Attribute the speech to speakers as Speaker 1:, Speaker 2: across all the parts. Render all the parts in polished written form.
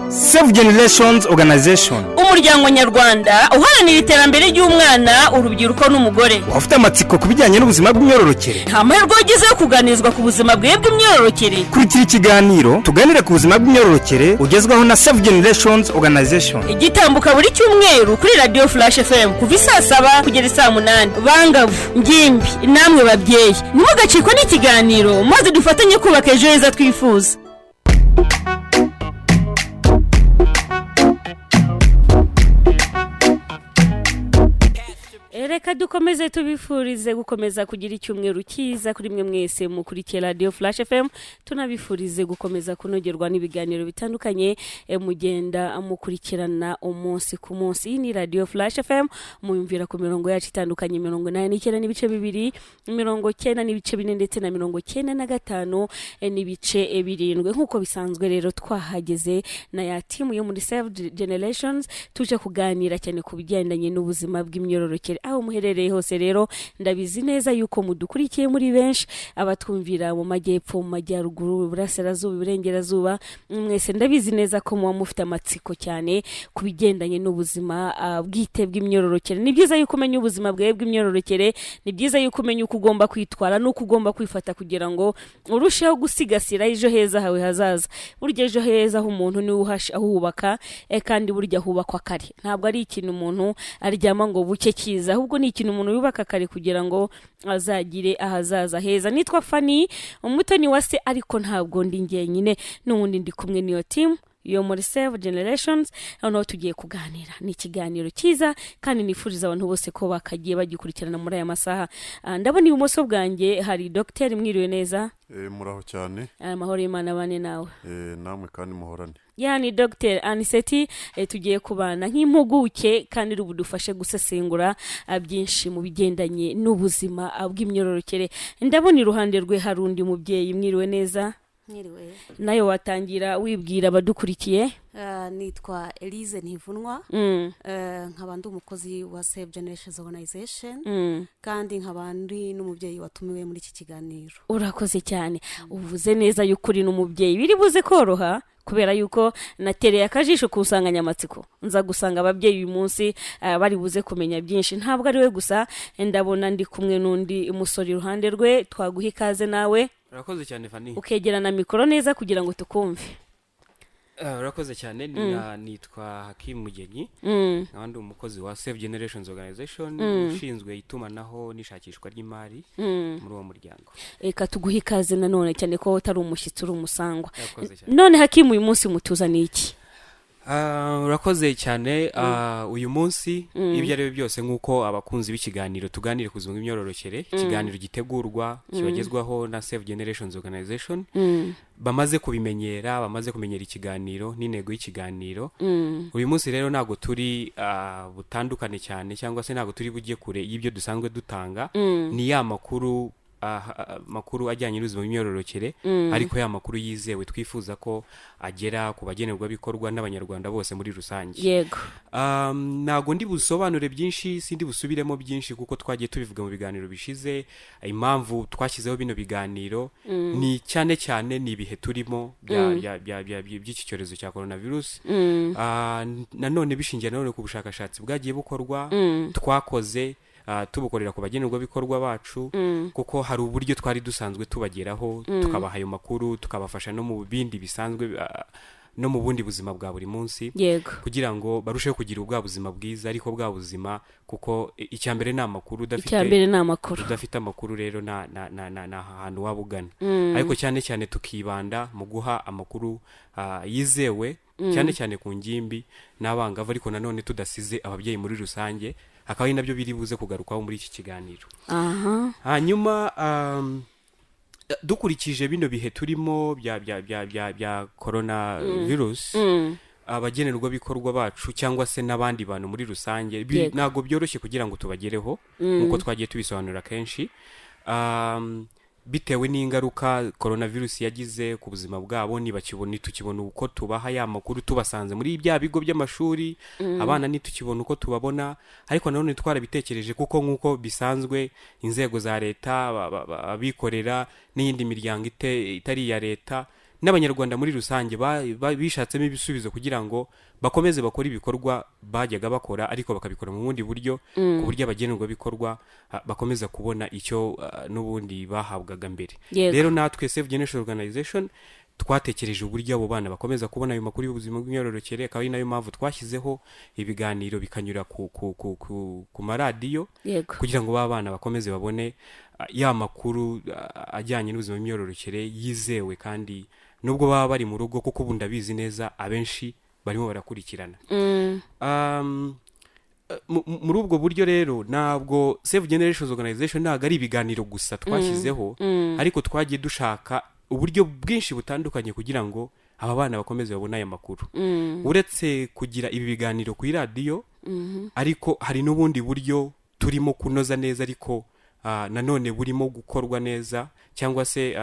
Speaker 1: Save Generations Organization,
Speaker 2: umuryango nyarwanda uharanira iterambere ry'umwana, urubyiruko n'umugore.
Speaker 1: Wafite amatsiko kubijyanye n'ubuzima bw'imyororokere?
Speaker 2: Nta mahirwe ugizeho kuganizwa ku buzima bw'imyororokere.
Speaker 1: Kurikira ikiganiro Tuganire ku buzima bw'imyororokere ugezwaho na Save Generations Organization.
Speaker 2: Gitambuka buri cyumweru kuri Radio Flash FM kuva saa 7 kugera saa 8. Bangavu, ngimbi, namwe babyeyi, nimugacikwa n'ikiganiro maze dufatanye kubaka ejo heza twifuza. Reka dukomeze tubifurize gukomeza kugira icyumweru cyiza kuri mwe mwese mukurikira Radio Flash FM. Tunabifurize gukomeza kunogerwa n'ibiganiro bitandukanye mugenda mukurikirana umunsi ku munsi. Iyi ni Radio Flash FM, muyumvira ku mirongo yacu itandukanye 89 n'ibice 2, 90 n'ibice 4 ndetse na 95 n'ibice 7. Nkuko bisanzwe rero twahageze na ya timu yo muri Save Generations tuje kuganira cyane ku bigendanye n'ubuzima bw'imyororokere. Aho muherereye hose rero ndabizi neza yuko mudukurikiye muri benshi, abatwumvira mu majyepfo, mu majyaruguru, burasirazuba, iburengerazuba, mwese ndabizi neza ko muba mufite amatsiko cyane ku bigendanye n'ubuzima bwite bw'imyororokere. Ni byiza yuko umenya ubuzima bwawe bw'imyororokere, ni byiza yuko umenya uko ugomba kwitwara n'uko ugomba kwifata kugira ngo urusheho gusigasira ejo heza hawe hazaza. Burya ejo heza h'umuntu ni uhubaka, kandi burya hubakwa kare. Ntabwo ari ikintu umuntu aryama ngo buke kiza, ahubwo ni ikintu umuntu yubaka kare kugira ngo azagire ahazaza heza. Nitwa Fanny, umutoni wa se, ariko ntabwo ndi njyenyine, n'ubundi ndi kumwe n'iyo team yo muri Save Generations. Hano tugiye kuganira, ni ikiganiro cyiza kandi nifuriza abantu bose ko bakagiye bagikurikirana muri aya masaha. Ndabona ibumoso bwanjye hari Dr. Mwiriwe neza?
Speaker 3: Muraho cyane.
Speaker 2: Amahoro y'Imana bane nawe.
Speaker 3: Namwe kandi muhorane.
Speaker 2: Yani Dr. Aniseti, tugiye kubana nk'impuguke kandi rubudufashe gusesengura byinshi mu bigendanye n'ubuzima bw'imyororokere. Ndabona iruhande rwe hari undi mubyeyi. Mwiriwe neza?
Speaker 4: Mwiriwe.
Speaker 2: Nayo watangira wibwira abadukurikiye?
Speaker 4: Nitwa Elise Ntivunwa, nkaba ndi umukozi wa Save Generations Organization, kandi nkaba ndi n'umubyeyi watumiwe muri iki kiganiro.
Speaker 2: Urakoze cyane. Uvuze neza yuko uri n'umubyeyi, biri buze koroha kubera yuko natereye akajisho kusanganyamatsiko. Nza gusanga ababyeyi uyu munsi bari buze kumenya byinshi. Ntabwo ari we gusa, ndabona ndi kumwe n'undi umusore iruhande rwe. Twaguha ikaze nawe.
Speaker 5: Urakoze cyane Fanny.
Speaker 2: Ukegerana mikoro neza kugira ngo tukumve.
Speaker 5: Urakoze cyane. Nitwa Hakim Mugenyi, nkabandi umukozi wa Save Generations Organization, ushinzwe itumanaho n'ishakishwa ry'imari muri uwo muryango.
Speaker 2: Eka tuguha ikaze nanone cyane ko utari umushyitsi, uri umusangwa. None Hakim, uyu munsi mutuzaniye iki?
Speaker 5: Urakoze cyane. Uyu munsi ibyo ari byo byose nk'uko abakunzi b'ikiganiro Tuganire ku buzima bw'imyororokere, ikiganiro gitegurwa kibagezwaho na Save Generations Organization, bamaze kubimenyera, bamaze kumenyera ikiganiro n'intego y'ikiganiro. Uyu munsi rero ntago turi butandukane cyane, cyangwa se ntago turi bujye kure y'ibyo dusanzwe dutanga. Ni ya makuru ajyanye n'ubuzima bw'imyororokere, ariko ya makuru yizewe twifuza ko agera ku bagenerwabikorwa n'abanyarwanda bose muri rusange.
Speaker 2: Yego.
Speaker 5: Ntago ndi busobanure byinshi, sindi busubiremo byinshi kuko twagiye tubivuga mu biganiro bishize. Impamvu twashyizeho bino biganiro ni cyane cyane ni ibihe turimo by'iki cyorezo cya coronavirus. Nanone bishingiye nanone ku bushakashatsi bwagiye bukorwa, twakoze tubukorera ku bagenerwabikorwa bacu, kuko hari uburyo twari dusanzwe tubageraho, tukabaha ayo makuru, tukabafasha no mu bindi bisanzwe, no mu bundi buzima bwa buri munsi.
Speaker 2: Yego.
Speaker 5: Kugira ngo barusheho kugira ubwa buzima bwiza, ariko bwa buzima kuko icyambere ni amakuru. Udafite amakuru rero na ahantu wabugana. Ariko cyane cyane tukibanda mu guha amakuru yizewe, cyane cyane ku ngimbi n'abangavu, ariko nanone tudasize ababyeyi muri rusange. Akaba ari nabyo biri buze kugarukaho muri iki kiganiro. Hanyuma dukurikije bino bihe turimo bya coronavirus, abagenerwabikorwa bacu cyangwa se n'abandi bantu muri rusange ntago byoroshye kugira ngo tubagereho nk'uko twagiye tubisobanura kenshi, bitewe n'ingaruka coronavirus yagize ku buzima bwabo. Nitukibona uko tubaha ya makuru tubasanze muri bya bigo by'amashuri, abana nitukibona uko tubabona. Ariko nanone twarabitekereje kuko nk'uko bisanzwe inzego za leta, abikorera n'iyindi miryango itari iya leta, n'abanyarwanda muri rusange bishatsemo ibisubizo kugira ngo bakomeze bakora ibikorwa bajyaga bakora ariko bakabikora mu bundi buryo ku buryo abagenerwabikorwa bakomeza kubona icyo n'ubundi bahabwaga mbere. Rero natwe Save Generation Organization twatekereje uburyo abo bana bakomeza kubona ayo makuru y'ubuzima bw'imyororokere, akaba ari nayo mpamvu twashyizeho ibiganiro bikanyura ku maradiyo kugira ngo ba bana bakomeze babone ya makuru ajyanye n'ubuzima bw'imyororokere yizewe, kandi nubwo baba bari mu rugo kuko ubu ndabizi neza abenshi barimo barakurikirana. Muri ubwo buryo rero ntabwo Save Generation Organization ntabwo ari ibiganiro gusa twashyizeho, ariko twagiye dushaka uburyo bwinshi butandukanye kugira ngo aba bana bakomeze babone aya makuru. Uretse kugira ibi biganiro ku iradiyo, ariko hari n'ubundi buryo turimo kunoza neza ariko nanone burimo gukorwa neza, cyangwa se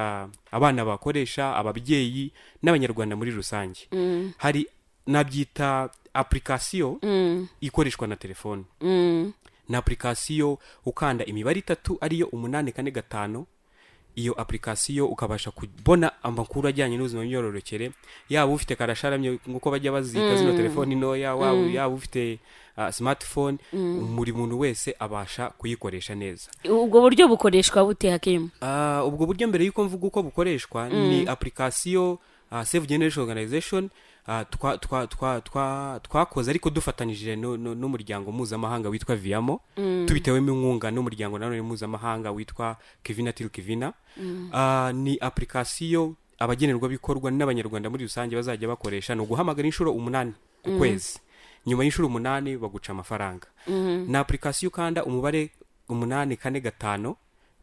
Speaker 5: abana bakoresha, ababyeyi n'abanyarwanda muri rusange. Hari nabyita application ikoreshwa na telefone. Na application ukanda imibare 3 ariyo 845. Iyo application ukabasha kubona amakuru ajyanye n'ubuzima bw'imyororokere, yaba ufite karasharamye nkuko bajya bazika zino telefone ntoya, yaba ufite smartphone, muri muntu wese abasha kuyikoresha neza.
Speaker 2: Ubwo buryo bukoreshwa bute Hakim?
Speaker 5: Ubwo buryo mbere yuko mvuga uko bukoreshwa ni application Save Generation Organization twakoze ariko dufatanije n'umuryango mpuzamahanga witwa Viamo, tubitewemo inkunga n'umuryango nanone mpuzamahanga witwa Kvinna Till Kvinna. Ni application abagenerwabikorwa n'abanyarwanda muri rusange bazajya bakoresha, no guhamagara inshuro 8 ku kwezi. Nyuma y'inshuro 8 baguca amafaranga. Na application kanda umubare 845,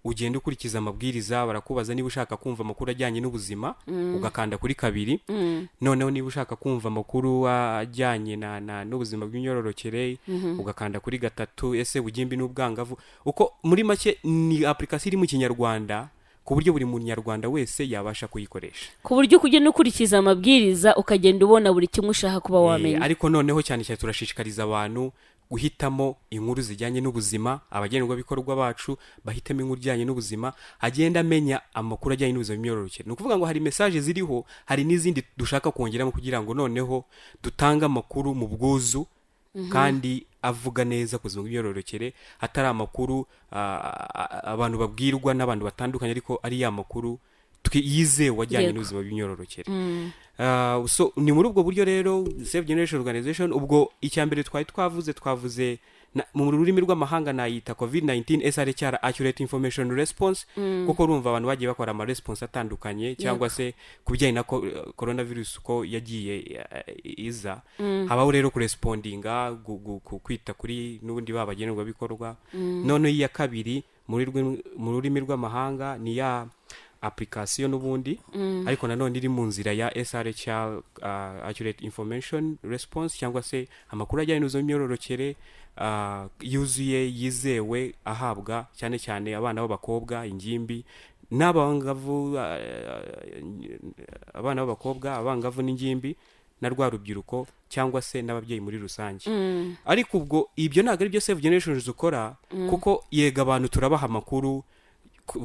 Speaker 5: ugenda ukurikiza amabwiriza, barakubaza niba ushaka kumva amakuru ajyanye n'ubuzima, ugakanda kuri 2. Noneho niba ushaka kumva amakuru ajyanye n'ubuzima bw'imyororokere, ugakanda kuri 3. Ese ugimbi n'ubwangavu, uko muri make ni application iri mu Kinyarwanda ku buryo buri munyarwanda wese yabasha kuyikoresha,
Speaker 2: ku buryo kugenda ukurikiza amabwiriza ukagenda ubona buri kimwe ushaka kuba wamenya.
Speaker 5: Ariko noneho cyane cyane turashishikariza abantu guhitamo inkuru zijyanye n'ubuzima. Abagenerwabikorwa bacu bahitamo inkuru ijyanye n'ubuzima, agenda amenya amakuru ajyanye n'ubuzima bw'imyororokere. Ni ukuvuga ngo hari message ziriho, hari n'izindi dushaka kongeramo kugira ngo noneho dutange amakuru mu bwuzu kandi avuga neza ku buzima bw'imyororokere, atari amakuru abantu babwirwa n'abantu batandukanye, ariko ari ya makuru yizewe ajyanye n'ubuzima bw'imyororokere. So ni muri ubwo buryo rero Save Generation Organization, ubwo icyambere twavuze mu rurimi rw'amahanga nayita COVID-19 SRHR Accurate Information Response, kuko urumva abantu bagiye bakora ama response atandukanye, cyangwa se kubijyanye na coronavirus ko yagiye iza, habaho rero kurespondinga, kwita kuri n'ubundi babagenerwabikorwa. None iya kabiri mu rurimi rw'amahanga ni ya application n'ubundi, ariko nanone iri mu nzira ya SRHR Accurate Information Response, cyangwa se amakuru ajyanye n'ubuzima bw'imyororokere yuzuye, yizewe, ahabwa cyane cyane abana b'abakobwa, ingimbi n'abangavu, abana b'abakobwa, abangavu n'ingimbi na rwa rubyiruko, cyangwa se n'ababyeyi muri rusange. Ariko ubwo ibyo ntabwo ari byo Save Generation zikora, kuko yega abantu turabaha amakuru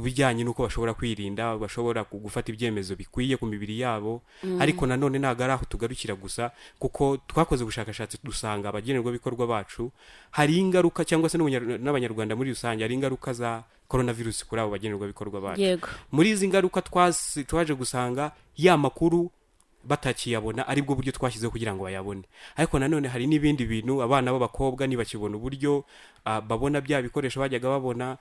Speaker 5: bijyanye n'uko bashobora kwirinda, bashobora gufata ibyemezo bikwiye ku mibiri yabo. Ariko nanone ntabwo ari aho tugarukira gusa, kuko twakoze ubushakashatsi dusanga abagenerwabikorwa bacu hari ingaruka, cyangwa se n'abanyarwanda muri rusange hari ingaruka za coronavirus kuri abo bagenerwabikorwa bacu. Muri izi ngaruka twaje gusanga ya makuru batakiyabona, aribwo buryo twashyizeho kugira ngo bayabone. Ariko nanone hari n'ibindi bintu, abana b'abakobwa ntibakibona uburyo babona bya bikoresho bajyaga babona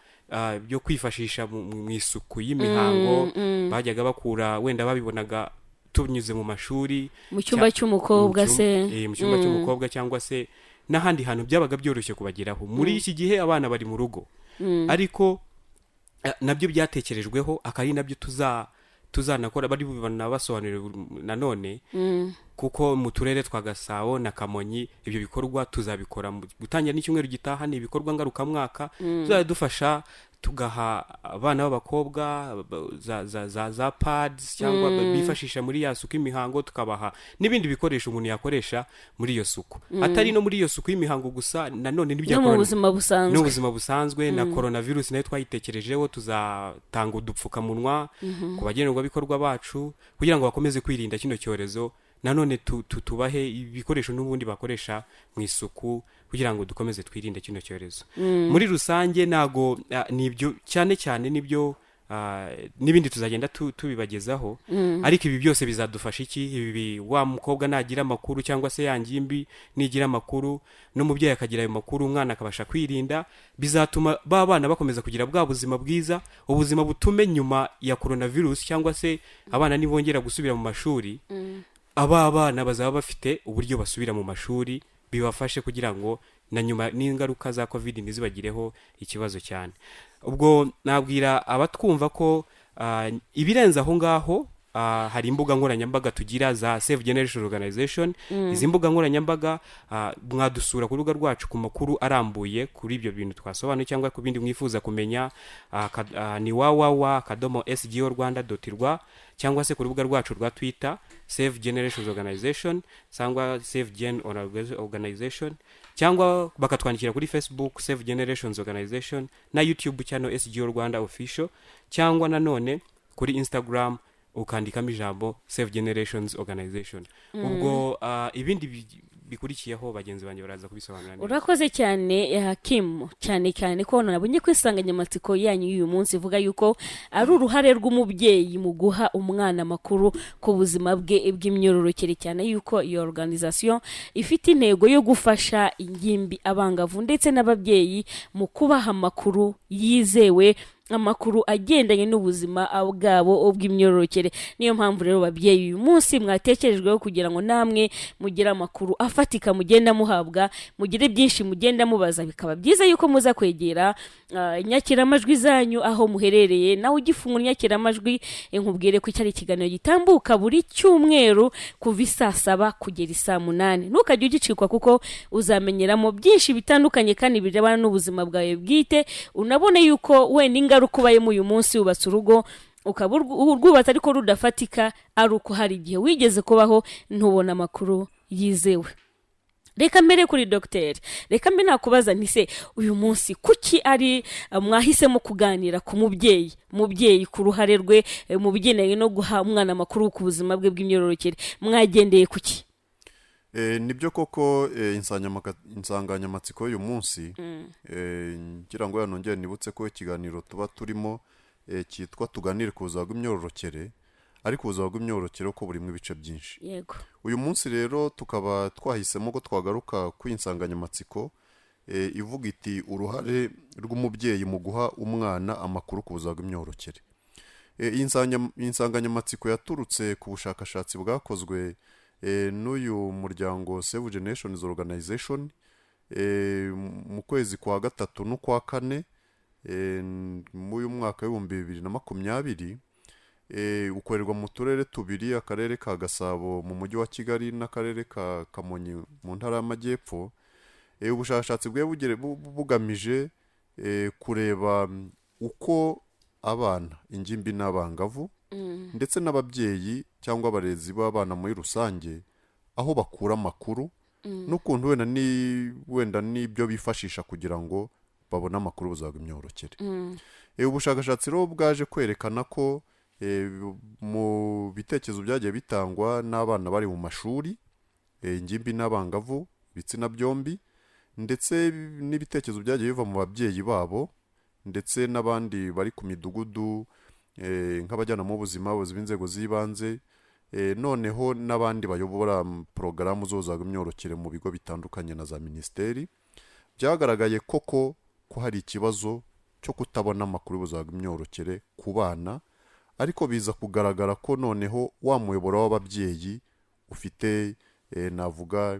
Speaker 5: byo kwifashisha mu isuku y'imihango, bajyaga bakura, wenda babibonaga tunyuze mu mashuri,
Speaker 2: mu cyumba cy'umukobwa
Speaker 5: mu cyumba cy'umukobwa, cyangwa se n'ahandi hantu byabaga byoroshye kubageraho. Muri iki gihe abana bari mu rugo, ariko nabyo byatekerejweho, akari nabyo tuzanakora, bari banabasobanurira nanone, kuko mu turere twa Gasabo na Kamonyi ibyo bikorwa tuzabikora gutangira n'icyumweru gitaha. Ni ibikorwa ngarukamwaka tuzadufasha tugaha abana b'abakobwa za pads cyangwa bifashisha muri ya suku y'imihango, tukabaha n'ibindi bikoresho umuntu yakoresha muri iyo suku. Atari no muri iyo suku y'imihango gusa, nanone n'ibya
Speaker 2: no mu buzima busanzwe
Speaker 5: na coronavirus nayo twayitekerejeho, tuzatanga udupfukamunwa ku bagenerwabikorwa bacu kugira ngo bakomeze kwirinda kino cyorezo. Nanone tubahe ibikoresho n'ubundi bakoresha mu isuku kugira ngo dukomeze twirinde kino cyorezo. Muri rusange nago nibyo cyane cyane nibyo n'ibindi tuzagenda tubibagezaho. Ariko ibi byose bizadufasha iki? Ibi wa mukobwa nagira amakuru cyangwa se yangimbi nigira amakuru, n'umubyeyi akagira ayo makuru, umwana akabasha kwirinda, bizatuma bana bakomeza kugira bwa buzima bwiza, ubuzima butume nyuma ya coronavirus cyangwa se abana nibongera gusubira mu mashuri, abana bazaba bafite uburyo basubira mu mashuri, bibafashe kugira ngo na nyuma n'ingaruka za covid ntizibagireho ikibazo cyane. Ubwo nabwira abatwumva ko ibirenze aho ngaho, hari imbuga nkoranyambaga tugira za Save Generation Organization. Izi mbuga nkoranyambaga mwadusura ku rubuga rwacu ku makuru arambuye kuri ibyo bintu twasobanuye, cyangwa ku bindi mwifuza kumenya, ni www.sgo.rwanda.rw, cyangwa se ku rubuga rwacu rwa Twitter Save Generation Organization cyangwa Save Gen Organization, cyangwa bakatwandikira kuri Facebook Save Generations Organization, na YouTube channel SGO Rwanda Official, cyangwa nanone kuri Instagram ukandikamo ijambo Save Generations Organization. Ubwo ibindi bikurikiyeho bagenzi banjye baraza kubisobanura.
Speaker 2: Urakoze cyane Hakim, cyane ko nabonye kwisanganyamatsiko yanyu uyu munsi ivuga yuko ari uruhare rw'umubyeyi mu guha umwana amakuru ku buzima bwe bw'imyororokere, cyane yuko iyo organisation ifite intego yo gufasha ingimbi, abangavu ndetse n'ababyeyi mu kubaha amakuru yizewe, amakuru agendanye n'ubuzima bwabo bw'imyororokere. Niyo mpamvu rero babyeyi uyu munsi mwatekerejweho kugira ngo namwe mugire amakuru afatika mugenda muhabwa, mugire byinshi mugenda mubaza. Bikaba byiza yuko muza kwegera inyakiramajwi zanyu aho muherereye. Nawe ugifunga inyakiramajwi, nkubwire ko icyari ikiganiro gitambuka buri cyumweru kuva saa 7 kugera saa 8. Ntukajye ugicikwa kuko uzamenyeramo byinshi bitandukanye kandi birebana n'ubuzima bwawe bwite. Unabone yuko we ingaruka ubayemo uyu munsi, ubatse urugo ukaba urwubatse ariko rudafatika, ari uko hari igihe wigeze kubaho ntubona amakuru yizewe. Reka mbere kuri Dr. Reka mbe nakubaza nti se uyu munsi kuki ari mwahisemo kuganira ku mubyeyi ku ruhare rwe mu bigendanye no guha umwana amakuru ku buzima bwe bw'imyororokere, mwagendeye kuki?
Speaker 3: Nibyo koko insanganyamatsiko y'uyu munsi, ngira ngo yanongere nibutse ko ikiganiro tuba turimo cyitwa Tuganire ku buzima bw'imyororokere, ariko ubuzima bw'imyororokere ko burimo ibice byinshi.
Speaker 2: Yego.
Speaker 3: Uyu munsi rero tukaba twahisemo ko twagaruka ku insanganyamatsiko ivuga iti uruhare rw'umubyeyi mu guha umwana amakuru ku buzima bw'imyororokere. Iyi insanganyamatsiko yaturutse ku bushakashatsi bwakozwe n'uyu muryango Save Generations Organization mu kwezi kwa 3 n'ukwa 4 mu uyu mwaka wa 2020, ukorerwa mu turere tubiri, akarere ka Gasabo mu mujyi wa Kigali n'akarere ka Kamonyi mu ntara y'Amajyepfo. Ubushakashatsi bwe bugamije kureba uko abana, ingimbi n'abangavu ndetse n'ababyeyi cyangwa abarezi b'abana muri rusange aho bakura amakuru n'ukuntu wenda n'ibyo bifashisha kugira ngo babone amakuru buzima bw'imyororokere. Ubushakashatsi rero bwaje kwerekana ko mu bitekerezo byagiye bitangwa n'abana bari mu mashuri, ingimbi n'abangavu, ibitsina byombi, ndetse n'ibitekerezo byagiye biva mu babyeyi babo, ndetse n'abandi bari ku midugudu nk'abajyanama b'ubuzima, abayobozi b'inzego z'ibanze, noneho n'abandi bayobora porogaramu z'ubuzima bw'imyororokere mu bigo bitandukanye na za minisiteri. Byagaragaye koko ko hari ikibazo cyo kutabona amakuru y'ubuzima bw'imyororokere ku bana, ariko biza kugaragara ko noneho wa muyoboro w'ababyeyi ufite navuga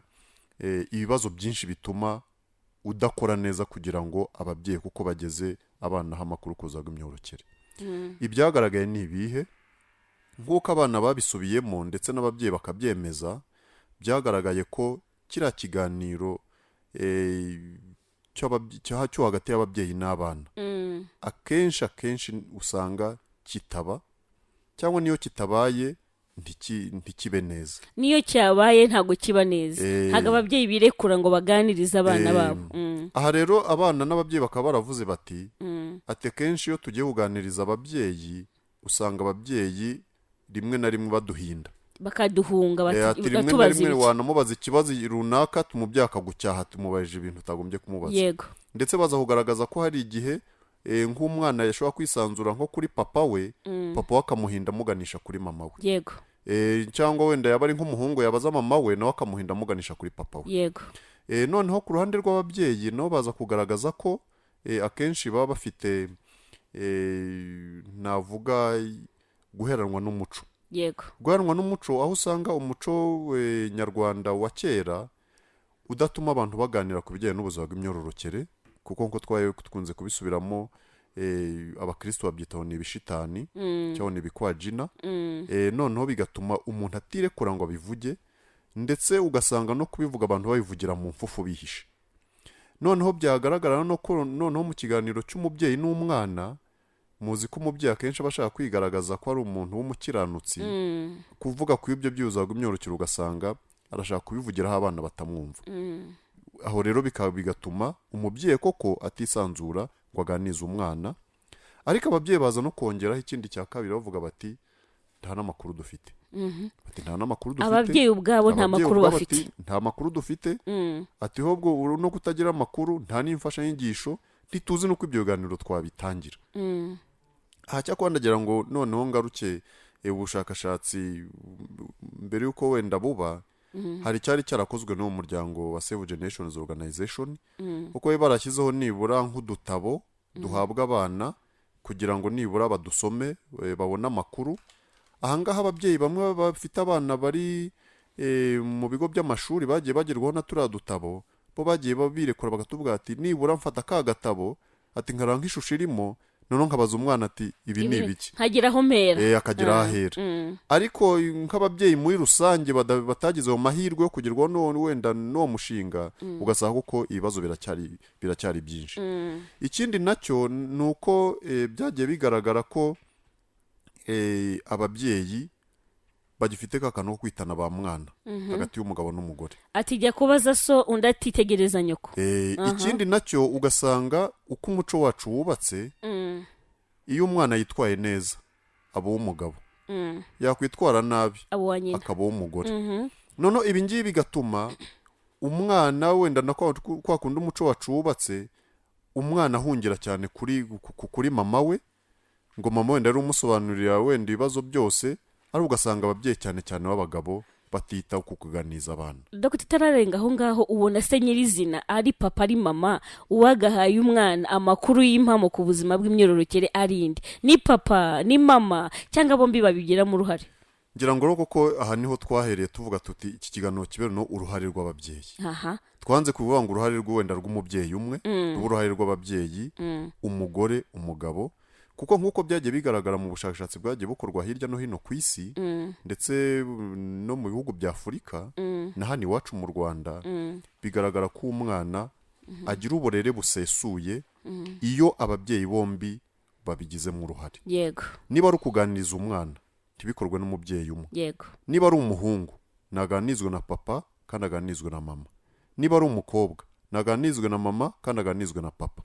Speaker 3: ibibazo byinshi bituma udakora neza kugira ngo ababyeyi kuko bageze abana amakuru ku buzima bw'imyororokere. Ibyagaragaye ni ibihe? Nk'uko abana babisubiyemo ndetse n'ababyeyi bakabyemeza, byagaragaye ko kiriya kiganiro cyo hagati y'ababyeyi n'abana akenshi usanga kitaba, cyangwa niyo kitabaye ntikibe neza.
Speaker 2: Niyo cyabaye ntago kiba neza. Haga ababyeyi birekura ngo baganirize abana babo.
Speaker 3: Aha rero abana n'ababyeyi bakaba baravuze bati ate kenshi iyo tugiye kuganiriza ababyeyi usanga ababyeyi rimwe na rimwe baduhinda,
Speaker 2: bakaduhunga
Speaker 3: batubaza rimwe wanamubaza ikibazo runaka tumubyeyi akagucyaha tumubajije ibintu utagombye kumubaza.
Speaker 2: Yego.
Speaker 3: Ndetse baza kugaragaza ko hari igihe nk'umwana yashobora kwisanzura nko kuri papa we, papa we akamuhinda amuganisha kuri mama we.
Speaker 2: Yego.
Speaker 3: Cyangwa wenda yaba ari nk'umuhungu yabaza mama we nawe akamuhinda amuganisha kuri papa we.
Speaker 2: Yego.
Speaker 3: Noneho ku ruhande rw'ababyeyi nabo baza kugaragaza ko akenshi baba bafite navuga guheranwa n'umuco.
Speaker 2: Yego.
Speaker 3: Guheranwa n'umuco, aho usanga umuco nyarwanda wa kera udatuma abantu baganira ku bijyanye n'ubuzima bw'imyororokere, kuko nko twakunze kubisubiramo abakristo babyitaho ni ibishitani cyangwa ni ibikwajina. Noneho bigatuma umuntu atirekura ngo abivuge, ndetse ugasanga no kubivuga abantu babivugira mu mfufu bihishe. Noneho byagaragara noneho mu kiganiro cy'umubyeyi n'umwana, muzi ko umubyeyi akenshi aba ashaka kwigaragaza ko ari umuntu w'umukiranutsi, kuvuga ku ibyo by'ubuzima bw'imyororokere ugasanga arashaka kubivugiraho abana batamwumva. Aho rero bigatuma umubyeyi koko atisanzura ngo aganize umwana. Ariko ababyeyi baza no kongeraho ikindi cya kabiri bavuga bati nta n'amakuru dufite. Bati nta n'amakuru dufite.
Speaker 2: Ababyeyi ubwabo nta makuru bafite.
Speaker 3: Nta makuru dufite. Ati ahubwo no kutagira amakuru nta n'imfashanyigisho, ntituzi nuko ibyo biganiro twabitangira. Cyakora ndagira ngo noneho ngaruke ubushakashatsi mbere y'uko wenda buba hari cyari cyarakozwe no mu muryango wa Save Generations Organization, kuko barashyizeho nibura nk'udutabo duhabwa abana kugira ngo nibura badusome babone amakuru. Ahangaha ababyeyi bamwe bafite abana bari mu bigo by'amashuri bagiye bagerwaho na turiya dutabo, bo bagiye birekura bagatubwira ati nibura mfata ka gatabo ati nkaranga nk'ishusho irimo, noneho nkabaza umwana ati ibi ni ibiki,
Speaker 2: nkagira aho mpera.
Speaker 3: akagira aho ahera. Ariko nk'ababyeyi muri rusange batagize ayo mahirwe yo kugerwaho wenda n'uwo mushinga, ugasanga ko ibibazo biracyari byinshi. Ikindi nacyo ni uko byagiye bigaragara ko ababyeyi bagifite kakano ko kwitana ba mwana hagati y'umugabo n'umugore.
Speaker 2: Ati jya kubaza so undi atitegereza nyoko.
Speaker 3: Ikindi nacyo ugasanga uko umuco wacu wubatse, iyo umwana yitwaye neza aba uw'umugabo, yakwitwara nabi akaba uw'umugore. Noneho ibi ngibi bigatuma umwana wenda na kwa kundi umuco wacu wubatse, umwana ahungira cyane kuri mama we, ngo mama wenda ari umusobanurira wenda ibibazo byose, ari ugasanga ababyeyi cyane cyane b'abagabo batita ku kuganiza abana.
Speaker 2: Dr. Tararenga aho ngaho ubona se nyirizina ari papa ari mama uwagahaye umwana amakuru y'impamo ku buzima bw'imyororokere arinde, ni papa ni mama cyangwa bombi babigiramo uruhare?
Speaker 3: Ngira ngo koko aha niho twahereye tuvuga tuti iki kiganiro kibera no uruhare rw'ababyeyi. Twanze kuvuga ngo uruhare rw'uwenda rw'umubyeyi umwe, uruhare rw'ababyeyi, umugore, umugabo, kuko nk'uko byagiye bigaragara mu bushakashatsi bwagiye bukorwa hirya no hino ku isi, ndetse no mu bihugu bya Afurika na hano iwacu mu Rwanda, bigaragara ko umwana agira uburere busesuye iyo ababyeyi bombi babigizemo uruhare.
Speaker 2: Yego.
Speaker 3: Niba ari ukuganiriza umwana ntibikorwe n'umubyeyi umwe.
Speaker 2: Yego.
Speaker 3: Niba ari umuhungu naganizwe na papa kandi aganizwe na mama. Niba ari umukobwa naganizwe na mama kandi aganizwe na papa.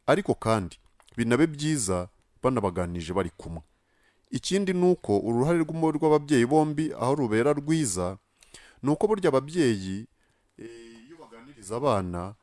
Speaker 3: Ariko kandi binabe byiza banabaganije bari kumwe. Ikindi nuko uruhare rw'ababyeyi bombi aho rubera rwiza, nuko burya ababyeyi iyo baganiriza abana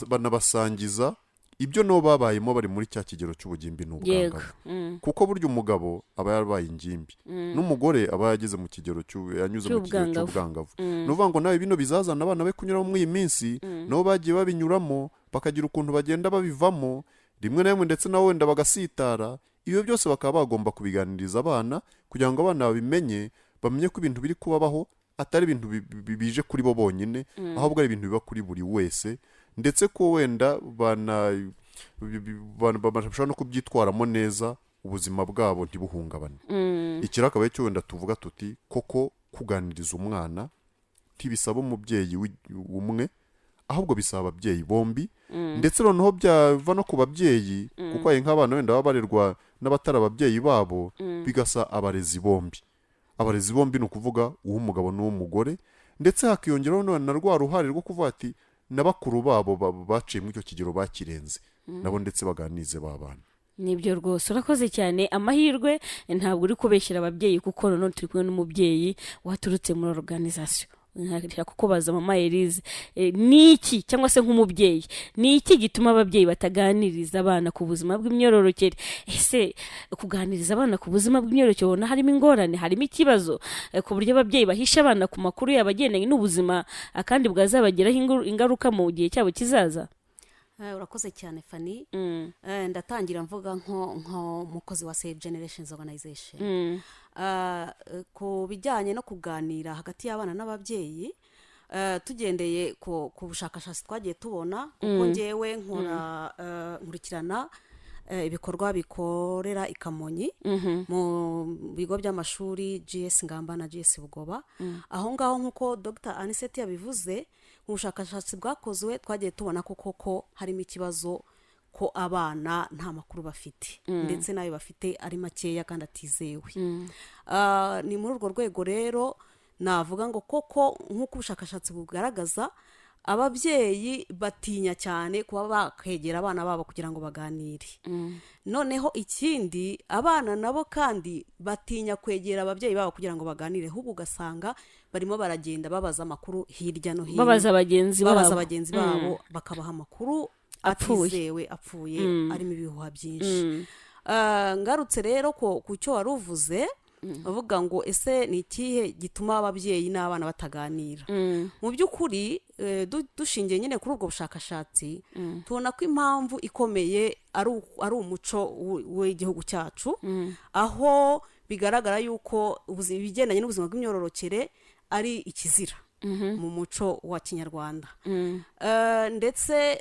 Speaker 3: banabasangiza ibyo no babayemo bari muri cya kigero cy'ubugimbi n'ubwangavu. Kuko burya umugabo aba yarabaye ingimbi, n'umugore aba yageze mu kigero yanyuze mu kigero cy'ubwangavu. Nuvuga ngo nawe bino bizazana abana be kunyuramo muri iyi minsi, nabo bagiye babinyuramo bakagira ukuntu bagenda babivamo, rimwe na rimwe ndetse na wenda bagasitara. Iyo byose bakaba bagomba kubiganiriza abana kugira ngo abana babimenye, bamenye ko ibintu biri kubabaho atari ibintu bije kuri bo bonyine, ahubwo ari ibintu biba kuri buri wese, ndetse ko wenda bashobora no kubyitwaramo neza, ubuzima bwabo ntibuhungabane. Iki akaba cyo wenda tuvuga tuti koko kuganiriza umwana ntibisaba umubyeyi umwe, ahubwo bisaba ababyeyi bombi ndetse noneho byava no ku babyeyi kuko hari nk'abana wenda baba barerwa n'abatari ababyeyi babo bigasa abarezi bombi ni ukuvuga uw'umugabo n'uw'umugore ndetse hakiyongeraho none na rwa ruhare rwo kuvuga ati na bakuru babo baciye muri icyo kigero bakirenze nabo ndetse baganirize ba bana.
Speaker 2: Nibyo rwose urakoze cyane. Amahirwe ntabwo uri kubeshyira ababyeyi kuko none turi kumwe n'umubyeyi waturutse muri organization. Nshaka kukubaza mama Elise, niki cyangwa se nk'umubyeyi niki gituma ababyeyi bataganiriza abana ku buzima bw'imyororokere? Ese kuganiriza abana ku buzima bw'imyororokere ubona harimo ingorane, harimo ikibazo ku buryo ababyeyi bahisha abana ku makuru yabagendanye n'ubuzima kandi bwazabagiraho ingaruka mu gihe cyabo kizaza?
Speaker 4: Urakoze cyane Fanny. Ndatangira mvuga nko mukozi wa Save Generations Organization. Ku bijyanye no kuganira hagati y'abana n'ababyeyi, tugendeye ku bushakashatsi twagiye tubona kuko ngewe nkurikirana ibikorwa bikorera i Kamonyi mu bigo by'amashuri GS Ngamba na GS Bugoba. Aho ngaho nkuko Dr. Anisette yabivuze, ubushakashatsi bwakozwe twagiye tubona ko harimo ikibazo ko abana nta makuru bafite ndetse nayo bafite ari makeya kandi atizewe. Ni muri urwo rwego rero navuga ngo koko nk'uko ubushakashatsi bugaragaza, ababyeyi batinya cyane kuba bakegera abana babo kugira ngo baganire. Noneho ikindi, abana nabo kandi batinya kwegera ababyeyi babo kugira ngo baganire, ahubwo ugasanga barimo baragenda babaza amakuru hirya no hino,
Speaker 2: babaza bagenzi
Speaker 4: babo bakabaha amakuru atizewe apfuye arimo ibihuha byinshi. Ngarutse rero ku cyo wari uvuze bavuga ngo ese ni ikihe gituma ababyeyi n'abana bataganira? Mu by'ukuri dushingiye nyine kuri ubwo bushakashatsi tubona ko impamvu ikomeye ari umuco w'igihugu cyacu, aho bigaragara yuko ibigendanye n'ubuzima bw'imyororokere ari ikizira mu muco wa Kinyarwanda. Ndetse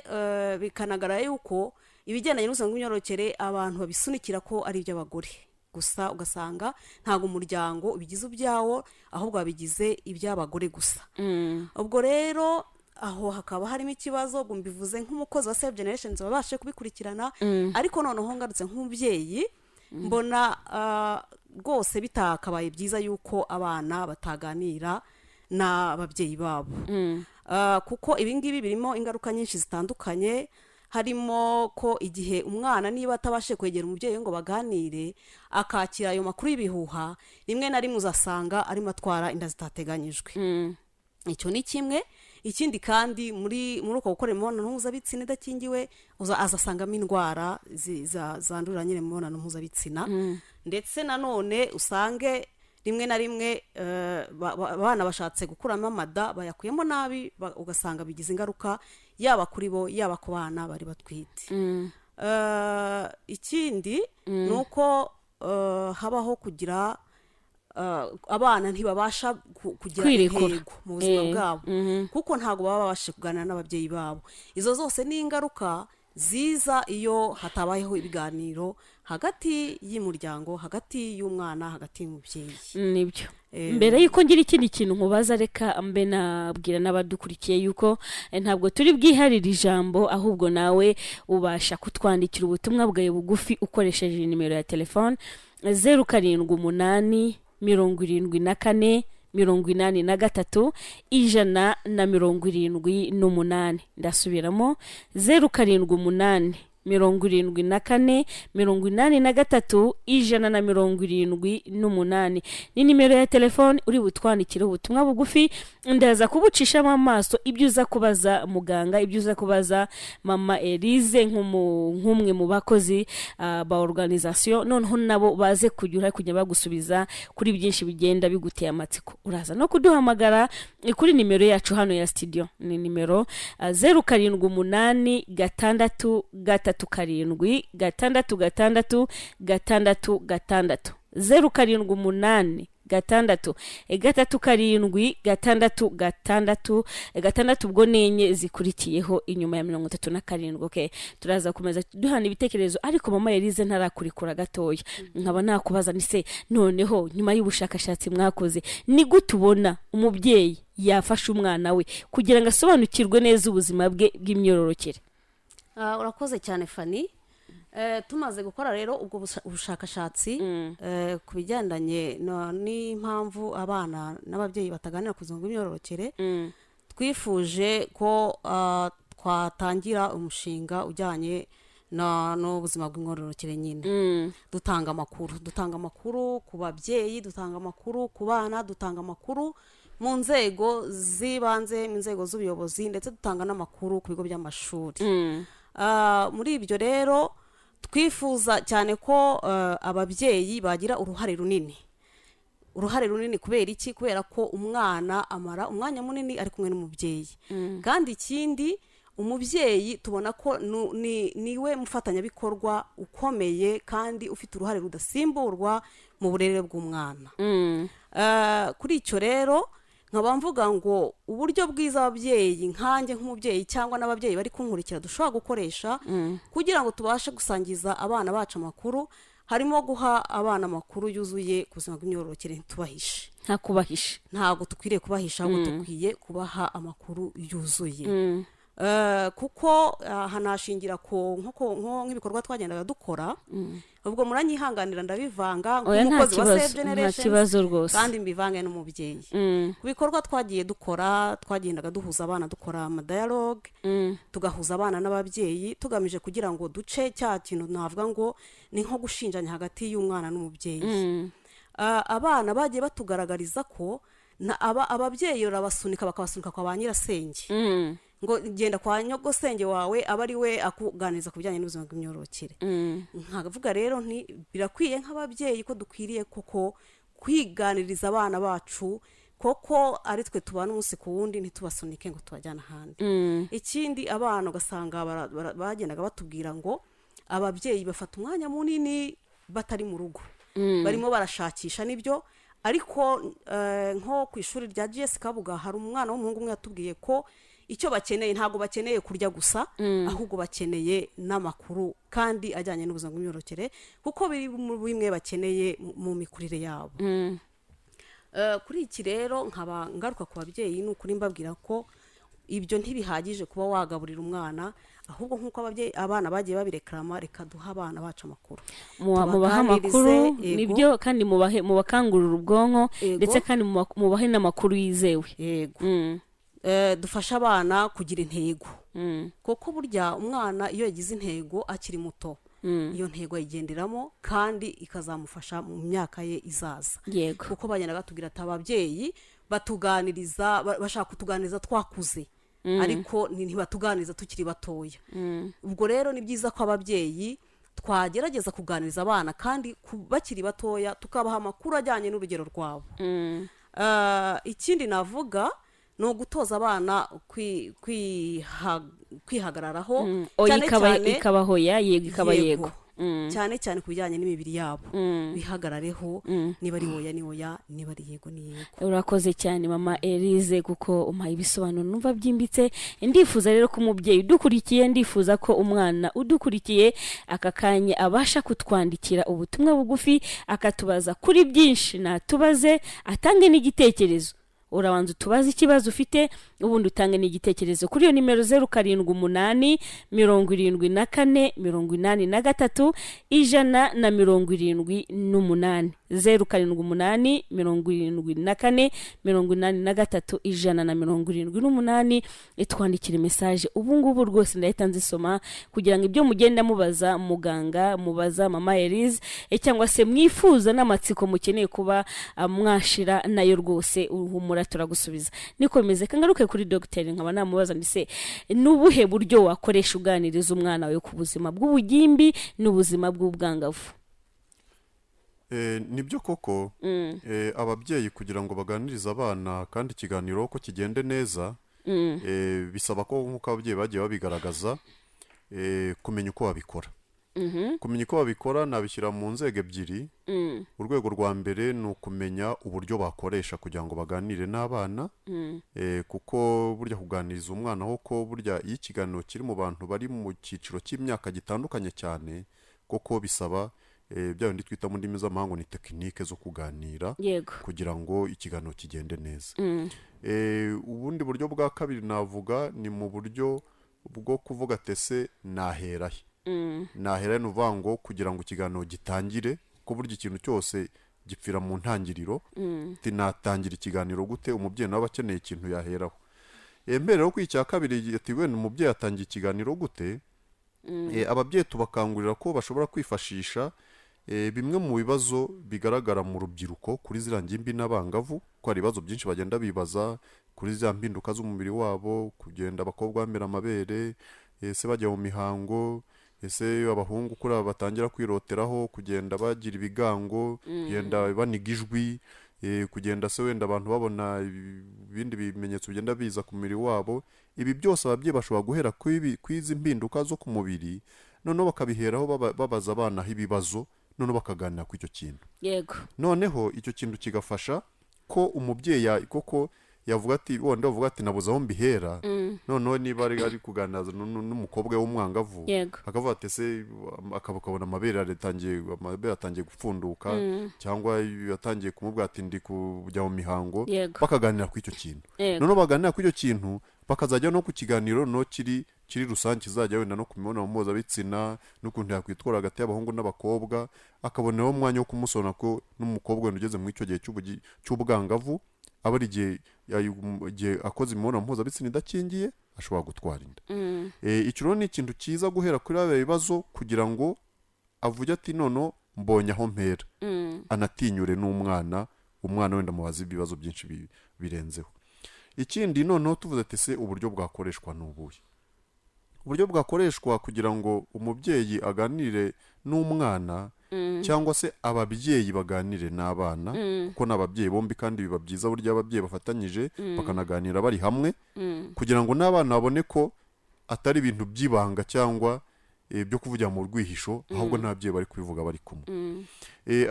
Speaker 4: bikanagaragara yuko ibigendanye n'ubuzima bw'imyororokere abantu babisunikira ko ari iby'abagore gusa, ugasanga ntabwo umuryango ubigize ibyawo ahubwo babigize iby'abagore gusa. Ubwo rero aho hakaba harimo ikibazo, mbivuze nk'umukozi wa Save Generations babashe kubikurikirana, ariko noneho ngarutse nk'umubyeyi mbona rwose bitakabaye byiza yuko abana bataganira n'ababyeyi babo, kuko ibingibi birimo ingaruka nyinshi zitandukanye. Harimo ko igihe umwana niba atabashe kwegera umubyeyi ngo baganire, akakira ayo makuru y'ibihuha, rimwe na rimwe uzasanga arimo atwara inda zitateganyijwe. Icyo ni kimwe. Ikindi kandi muri uko gukora imibonano mpuzabitsina idakingiwe azasangamo indwara zandurira nyine mu mibonano mpuzabitsina, ndetse nanone usange rimwe na rimwe abana bashatse gukuramo amada bayakuyemo nabi, ugasanga bigize ingaruka yaba kuri bo yaba ku bana bari batwite. Ikindi ni uko habaho kugira abana ntibabasha kugira intego mu buzima bwabo kuko ntabwo baba babashe kuganira n'ababyeyi babo. Izo zose ni ingaruka ziza iyo hatabayeho ibiganiro hagati y'umuryango, hagati y'umwana, hagati y'umubyeyi.
Speaker 2: Nibyo. Mbere yuko ngira ikindi kintu nkubaza, reka mbe nabwira n'abadukurikiye yuko ntabwo turi bwiharire ijambo, ahubwo nawe ubasha kutwandikira ubutumwa bwawe bugufi ukoresheje nimero ya telefone 0788 74 83 178. Ndasubiramo 0788 74 83 178 ni nimero ya telefone uri butwandikire ubutumwa bugufi. Ndaza kubucishamo amaso ibyo uza kubaza muganga, ibyo uza kubaza mama Elise nk'umwe mu bakozi ba organization, noneho nabo baze kujya bagusubiza kuri byinshi bigenda biguteye amatsiko. Uraza no kuduhamagara kuri nimero yacu hano ya studio, ni nimero 0788 6 7 6 6 0788 6 7 ubwo nenye zikurikiyeho inyuma ya 37. Okay, turaza kumeza duhana ibitekerezo, ariko mama Elise ntarakurikura gatoya. Nkaba nakubaza nise noneho nyuma y'ubushakashatsi mwakoze ni gutubona umubyeyi yafasha umwana we kugira ngo asobanukirwe neza ubuzima bwe bw'imyororokere?
Speaker 4: urakoze cyane Fanny. Tumaze gukora rero ubwo ubushakashatsi ku bijyandanye n'impamvu abana n'ababyeyi bataganira ku buzima bw'imyororokere, twifuje ko twatangira umushinga ujyanye n'ubuzima bw'imyororokere nyine. Dutanga amakuru ku babyeyi, dutanga amakuru ku bana, dutanga amakuru mu nzego z'ibanze, mu nzego z'ubuyobozi, ndetse dutanga n'amakuru ku bigo by'amashuri. Muri ibyo rero twifuza cyane ko ababyeyi bagira uruhare runini kubera iki? Kubera ko umwana amara umwanya munini ari kumwe n'umubyeyi, kandi ikindi umubyeyi tubona ko niwe mufatanyabikorwa ukomeye kandi ufite uruhare rudasimburwa mu burere bw'umwana. Kuri icyo rero nkaba mvuga ngo uburyo bwiza ababyeyi nkanjye nk'umubyeyi cyangwa n'ababyeyi bari kunkurikira dushobora gukoresha kugira ngo tubashe gusangiza abana bacu amakuru, harimo guha abana amakuru yuzuye ku buzima bw'imyororokere, ntitubahishe. Ntabwo dukwiriye kubahisha, ahubwo dukwiye kubaha amakuru yuzuye. Kuko hanashingira nk'ibikorwa twagendaga dukora, ubwo muranyihanganira ndabivanga nk'umukozi wa Save Generations kandi mbivange n'umubyeyi. Ku bikorwa twagiye dukora, twagendaga duhuza abana, dukora amadialogue, tugahuza abana n'ababyeyi tugamije kugira ngo duce cya kintu navuga ngo ni nko gushinjanya hagati y'umwana n'umubyeyi. Abana bagiye batugaragariza ko ababyeyi barabasunika bakabasunika kwa ba nyirasenge, ngo genda kwa nyogosenge wawe aba ari we akuganiriza ku bijyanye n'ubuzima bw'imyororokere. Nkavuga rero birakwiye nk'ababyeyi ko dukwiriye koko kwiganiriza abana bacu, koko ari twe tubana umunsi ku wundi, ntitubasunike ngo tubajyana ahandi. Ikindi abana ugasanga bagendaga batubwira ngo ababyeyi bafata umwanya munini batari mu rugo, barimo barashakisha n'ibyo. Ariko nko ku ishuri rya GS Kabuga hari umwana w'umuhungu umwe yatubwiye ko icyo bakeneye ntabwo bakeneye kurya gusa, ahubwo bakeneye n'amakuru kandi ajyanye n'ubuzima bw'imyororokere, kuko biri mu bimwe bakeneye mu mikurire yabo. Kuri iki rero nkaba ngaruka ku babyeyi, ni ukuri mbabwira ko ibyo ntibihagije kuba wagaburira umwana, ahubwo nk'uko abana bagiye babirekarama, reka duha abana bacu amakuru,
Speaker 2: mubahe amakuru nibyo, kandi mubakangurira ubwonko, ndetse kandi mubahe n'amakuru yizewe.
Speaker 4: Dufasha abana kugira intego, kuko burya umwana iyo yagize intego akiri muto, iyo ntego ayigenderamo kandi ikazamufasha mu myaka ye izaza. Kuko bagendaga batubwira ati ababyeyi batuganiriza, bashaka kutuganiriza twakuze, ariko ntibatuganiriza tukiri batoya. Ubwo rero ni byiza ko ababyeyi twagerageza kuganiriza abana kandi bakiri batoya, tukabaha amakuru ajyanye n'urugero rwabo. Ikindi navuga ni ugutoza abana kwihagararaho, cyane cyane ku bijyanye n'imibiri yabo. Bihagarareho, niba ari oya ni oya, niba ari yego ni yego.
Speaker 2: Urakoze cyane Mama Elise, kuko umpaye ibisobanuro numva byimbitse. Ndifuza rero ko umubyeyi udukurikiye, ndifuza ko umwana udukurikiye aka kanya abasha kutwandikira ubutumwa bugufi, akatubaza kuri byinshi, natubaze atange n'igitekerezo. Urabanza utubaze ikibazo ufite, ubundi utange n'igitekerezo kuri iyo nimero 078 74 83 178 078 74 83 178. Twandikira message ubu ngubu rwose ndahita nzisoma, kugira ngo ibyo mugenda mubaza muganga, mubaza Mama Elise, cyangwa se mwifuza n'amatsiko mukeneye kuba mwashira nayo, rwose uhumura turagusubiza. Nikomeze kangaruke kuri Dr. nkaba namubaza ndise nubuhe buryo wakoresha uganiriza umwana wawe ku buzima bw'ubugimbi n'ubuzima bw'ubwangavu?
Speaker 3: Nibyo koko, ababyeyi kugira ngo baganirize abana kandi ikiganiro ko kigende neza, bisaba ko nk'uko ababyeyi bagiye babigaragaza, kumenya uko babikora. Kumenya uko babikora nabishyira mu nzego ebyiri. Urwego rwa mbere ni ukumenya uburyo bakoresha kugira ngo baganire n'abana, kuko burya kuganiriza umwana ko burya iyo ikiganiro kiri mu bantu bari mu cyiciro cy'imyaka gitandukanye cyane, kuko bisaba bya bindi twita mu ndimi z'amahanga ni tekinike zo kuganira
Speaker 2: yego
Speaker 3: kugira ngo ikiganiro kigende neza. Ubundi buryo bwa kabiri navuga ni mu buryo bwo kuvuga tese naherahe. Naherahe ni uvuga ngo kugira ngo ikiganiro gitangire, ko burya ikintu cyose gipfira mu ntangiriro. Natangira ikiganiro gute? Umubyeyi nawe akeneye ikintu yaheraho. Mbere rero ku icya kabiri ati wenda umubyeyi atangiye ikiganiro gute, ababyeyi tubakangurira ko bashobora kwifashisha bimwe mu bibazo bigaragara mu rubyiruko kuri ziriya ngimbi n'abangavu, ko hari ibibazo byinshi bagenda bibaza kuri ziriya mpinduka z'umubiri wabo, kugenda abakobwa bamera amabere, ese bajya mu mihango, ese abahungu kuri aba batangira kwiroteraho, kugenda bagira ibigango, kugenda baniga ijwi, kugenda se wenda abantu babona ibindi bimenyetso bigenda biza ku mubiri wabo. Ibi byose ababyeyi bashobora guhera kwizi mpinduka zo ku mubiri, noneho bakabiheraho babaza abana ibibazo, noneho bakaganira ku icyo kintu.
Speaker 2: yego
Speaker 3: Noneho icyo kintu kigafasha ko umubyeyi koko yavuga ati wenda bavuga ati nabuze aho mbihera. Noneho niba ari kuganira n'umukobwa w'umwangavu,
Speaker 2: yego
Speaker 3: akavuga ati se akabona amabere atangiye gupfunduka, cyangwa yatangiye kumubwira ati ndi kujya mu mihango,
Speaker 2: yego
Speaker 3: bakaganira ku icyo kintu.
Speaker 2: yego
Speaker 3: Noneho baganira ku icyo kintu bakazajya no ku kiganiro no kiri rusange, kizajya wenda no ku mibonano mpuzabitsina n'ukuntu yakwitwara hagati y'abahungu n'abakobwa, akaboneraho umwanya wo kumusona ko n'umukobwa wenda ugeze muri icyo gihe cy'ubwangavu aba ari igihe akoze imibonano mpuzabitsina idakingiye ashobora gutwara inda. Icyo rero ni ikintu cyiza guhera kuri aba bibazo kugira ngo avuge ati noneho mbonye aho mpera, anatinyure n'umwana wenda mubaza ibibazo byinshi birenzeho. Ikindi noneho tuvuze ati se uburyo bwakoreshwa n'ubuye. Uburyo bwakoreshwa kugira ngo umubyeyi aganire n'umwana, cyangwa se ababyeyi baganire n'abana, kuko n'ababyeyi bombi kandi biba byiza burya ababyeyi bafatanyije bakanaganira bari hamwe, kugira ngo n'abana babone ko atari ibintu by'ibanga cyangwa byo kuvugira mu rwihisho, ahubwo n'ababyeyi bari kubivuga bari kumwe.